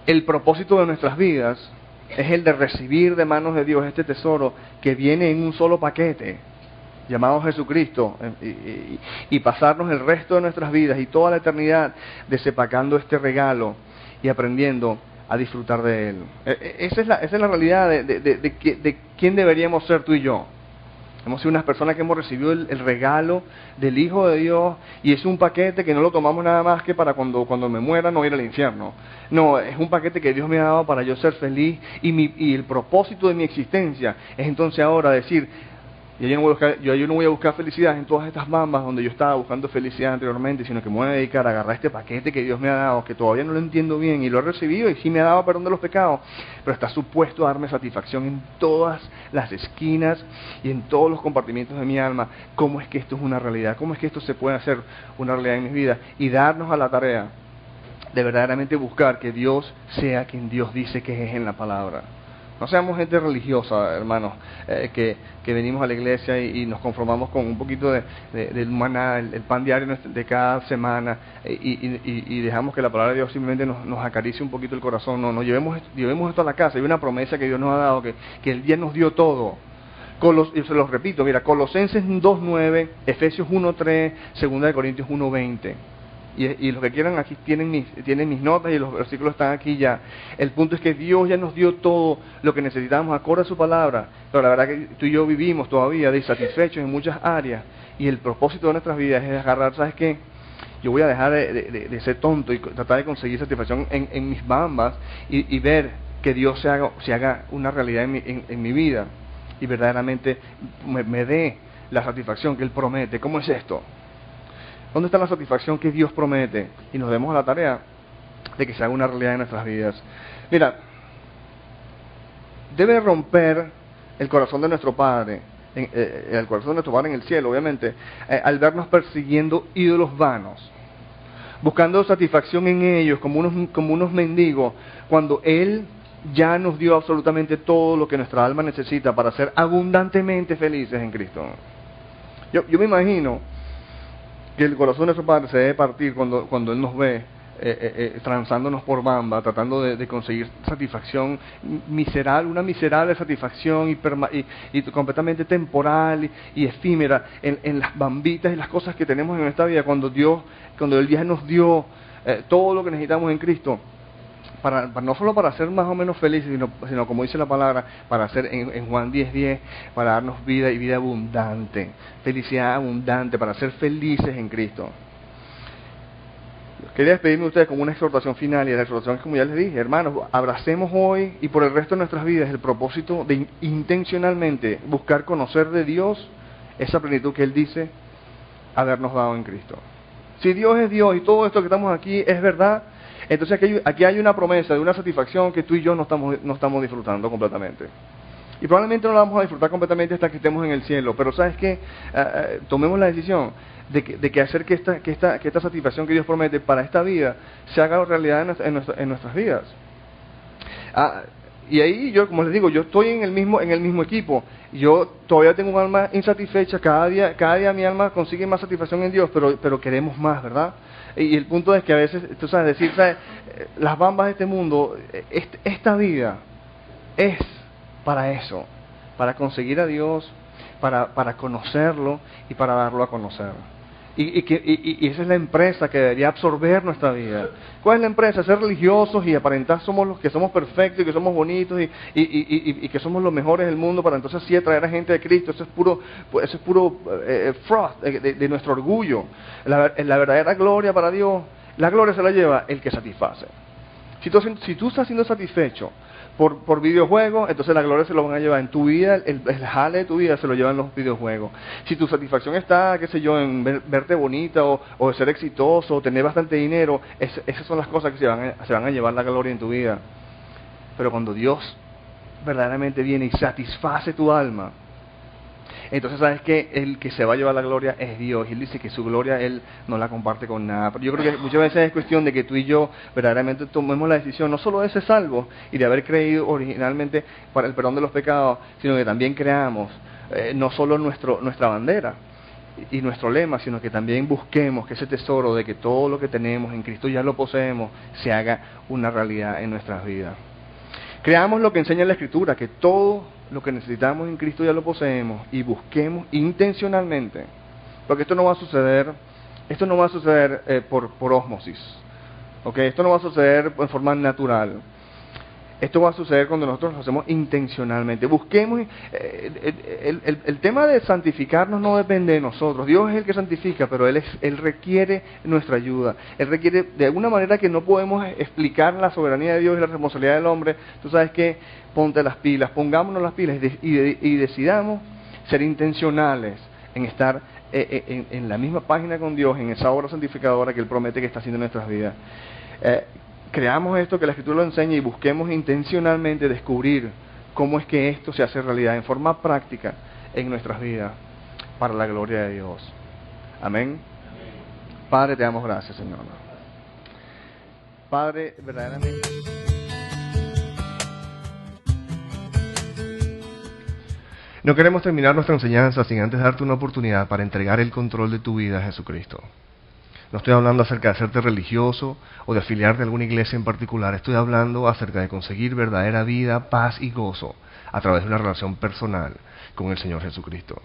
El propósito de nuestras vidas es el de recibir de manos de Dios este tesoro que viene en un solo paquete, llamado Jesucristo, y pasarnos el resto de nuestras vidas y toda la eternidad desempacando este regalo y aprendiendo a disfrutar de él. Esa es la realidad de quién deberíamos ser tú y yo. Hemos sido unas personas que hemos recibido el regalo del Hijo de Dios, y es un paquete que no lo tomamos nada más que para cuando me muera no ir al infierno. No, es un paquete que Dios me ha dado para yo ser feliz, y el propósito de mi existencia es entonces ahora decir, yo no voy a buscar felicidad en todas estas bambas donde yo estaba buscando felicidad anteriormente, sino que me voy a dedicar a agarrar este paquete que Dios me ha dado, que todavía no lo entiendo bien, y lo he recibido, y sí me ha dado perdón de los pecados, pero está supuesto a darme satisfacción en todas las esquinas y en todos los compartimientos de mi alma. ¿Cómo es que esto es una realidad? ¿Cómo es que esto se puede hacer una realidad en mi vida? Y darnos a la tarea de verdaderamente buscar que Dios sea quien Dios dice que es en la palabra. No seamos gente religiosa, hermanos, que venimos a la iglesia y nos conformamos con un poquito del maná, el pan diario de cada semana, y dejamos que la palabra de Dios simplemente nos acaricie un poquito el corazón. No, llevemos esto a la casa. Hay una promesa que Dios nos ha dado, que Él ya nos dio todo. Y se los repito, mira, Colosenses 2.9, Efesios 1.3, 2 de Corintios 1.20. Y los que quieran, aquí tienen mis notas, y los versículos están aquí ya. El punto es que Dios ya nos dio todo lo que necesitamos acorde a su palabra, pero la verdad que tú y yo vivimos todavía desatisfechos en muchas áreas, y el propósito de nuestras vidas es agarrar, ¿sabes qué? Yo voy a dejar de ser tonto y tratar de conseguir satisfacción en mis bambas, y ver que Dios se haga una realidad en mi vida, y verdaderamente me dé la satisfacción que Él promete. ¿Cómo es esto? ¿Dónde está la satisfacción que Dios promete? Y nos demos a la tarea de que se haga una realidad en nuestras vidas. Mira, debe romper el corazón de nuestro Padre, el corazón de nuestro Padre en el cielo, obviamente, al vernos persiguiendo ídolos vanos, buscando satisfacción en ellos como unos mendigos, cuando Él ya nos dio absolutamente todo lo que nuestra alma necesita para ser abundantemente felices en Cristo. Yo me imagino que el corazón de nuestro Padre se debe partir cuando Él nos ve transándonos por bamba, tratando de conseguir satisfacción miserable, una miserable satisfacción y completamente temporal y efímera en las bambitas y las cosas que tenemos en esta vida, cuando Él ya nos dio todo lo que necesitamos en Cristo. No solo para ser más o menos felices, sino como dice la palabra, para ser en Juan 10:10, para darnos vida y vida abundante, felicidad abundante, para ser felices en Cristo. Quería despedirme de ustedes con una exhortación final, y la exhortación es, como ya les dije, hermanos, abracemos hoy y por el resto de nuestras vidas el propósito de intencionalmente buscar conocer de Dios esa plenitud que Él dice habernos dado en Cristo. Si Dios es Dios y todo esto que estamos aquí es verdad, entonces aquí hay una promesa de una satisfacción que tú y yo no estamos disfrutando completamente. Y probablemente no la vamos a disfrutar completamente hasta que estemos en el cielo. Pero ¿sabes qué? Tomemos la decisión de que hacer que esta satisfacción que Dios promete para esta vida se haga realidad en nuestras vidas. Y ahí yo, como les digo, yo estoy en el mismo equipo. Yo todavía tengo un alma insatisfecha. Cada día mi alma consigue más satisfacción en Dios, pero queremos más, ¿verdad? Y el punto es que a veces, tú sabes, las bambas de este mundo, esta vida es para eso, para conseguir a Dios, para conocerlo y para darlo a conocer. Y esa es la empresa que debería absorber nuestra vida. ¿Cuál es la empresa? Ser religiosos y aparentar somos los que somos perfectos y que somos bonitos y que somos los mejores del mundo para entonces sí atraer a gente de Cristo. Eso es puro fraud de nuestro orgullo. La verdadera gloria para Dios, la gloria se la lleva el que satisface. Si tú estás siendo satisfecho por videojuegos, entonces la gloria se lo van a llevar en tu vida, el jale de tu vida se lo llevan los videojuegos. Si tu satisfacción está, qué sé yo, en verte bonita o ser exitoso o tener bastante dinero, esas son las cosas que se van a llevar la gloria en tu vida. Pero cuando Dios verdaderamente viene y satisface tu alma, entonces sabes que el que se va a llevar la gloria es Dios. Y Él dice que su gloria Él no la comparte con nada. Pero yo creo que muchas veces es cuestión de que tú y yo verdaderamente tomemos la decisión no solo de ser salvos y de haber creído originalmente para el perdón de los pecados, sino que también creamos no solo nuestra bandera y nuestro lema, sino que también busquemos que ese tesoro de que todo lo que tenemos en Cristo ya lo poseemos, se haga una realidad en nuestras vidas. Creamos lo que enseña la Escritura, que todo lo que necesitamos en Cristo ya lo poseemos y busquemos intencionalmente, porque esto no va a suceder por ósmosis, ¿okay? Esto no va a suceder en forma natural. Esto va a suceder cuando nosotros lo hacemos intencionalmente. Busquemos, el tema de santificarnos no depende de nosotros. Dios es el que santifica, pero Él requiere nuestra ayuda. Él requiere, de alguna manera que no podemos explicar la soberanía de Dios y la responsabilidad del hombre. Tú sabes que ponte las pilas, pongámonos las pilas y decidamos ser intencionales en estar en la misma página con Dios, en esa obra santificadora que Él promete que está haciendo en nuestras vidas. Creamos esto que la Escritura lo enseña y busquemos intencionalmente descubrir cómo es que esto se hace realidad en forma práctica en nuestras vidas para la gloria de Dios. Amén. Padre, te damos gracias, Señor. Padre, verdaderamente. No queremos terminar nuestra enseñanza sin antes darte una oportunidad para entregar el control de tu vida a Jesucristo. No estoy hablando acerca de hacerte religioso o de afiliarte a alguna iglesia en particular. Estoy hablando acerca de conseguir verdadera vida, paz y gozo a través de una relación personal con el Señor Jesucristo.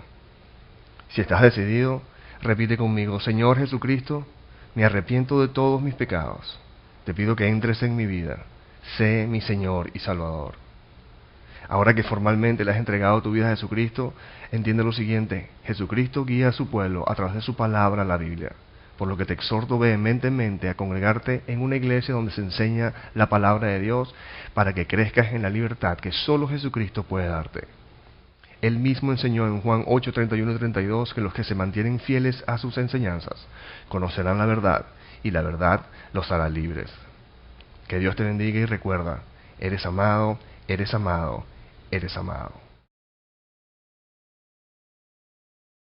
Si estás decidido, repite conmigo: Señor Jesucristo, me arrepiento de todos mis pecados. Te pido que entres en mi vida. Sé mi Señor y Salvador. Ahora que formalmente le has entregado tu vida a Jesucristo, entiende lo siguiente: Jesucristo guía a su pueblo a través de su palabra, la Biblia. Por lo que te exhorto vehementemente a congregarte en una iglesia donde se enseña la palabra de Dios para que crezcas en la libertad que solo Jesucristo puede darte. Él mismo enseñó en Juan 8, 31 y 32 que los que se mantienen fieles a sus enseñanzas conocerán la verdad y la verdad los hará libres. Que Dios te bendiga y recuerda, eres amado, eres amado, eres amado.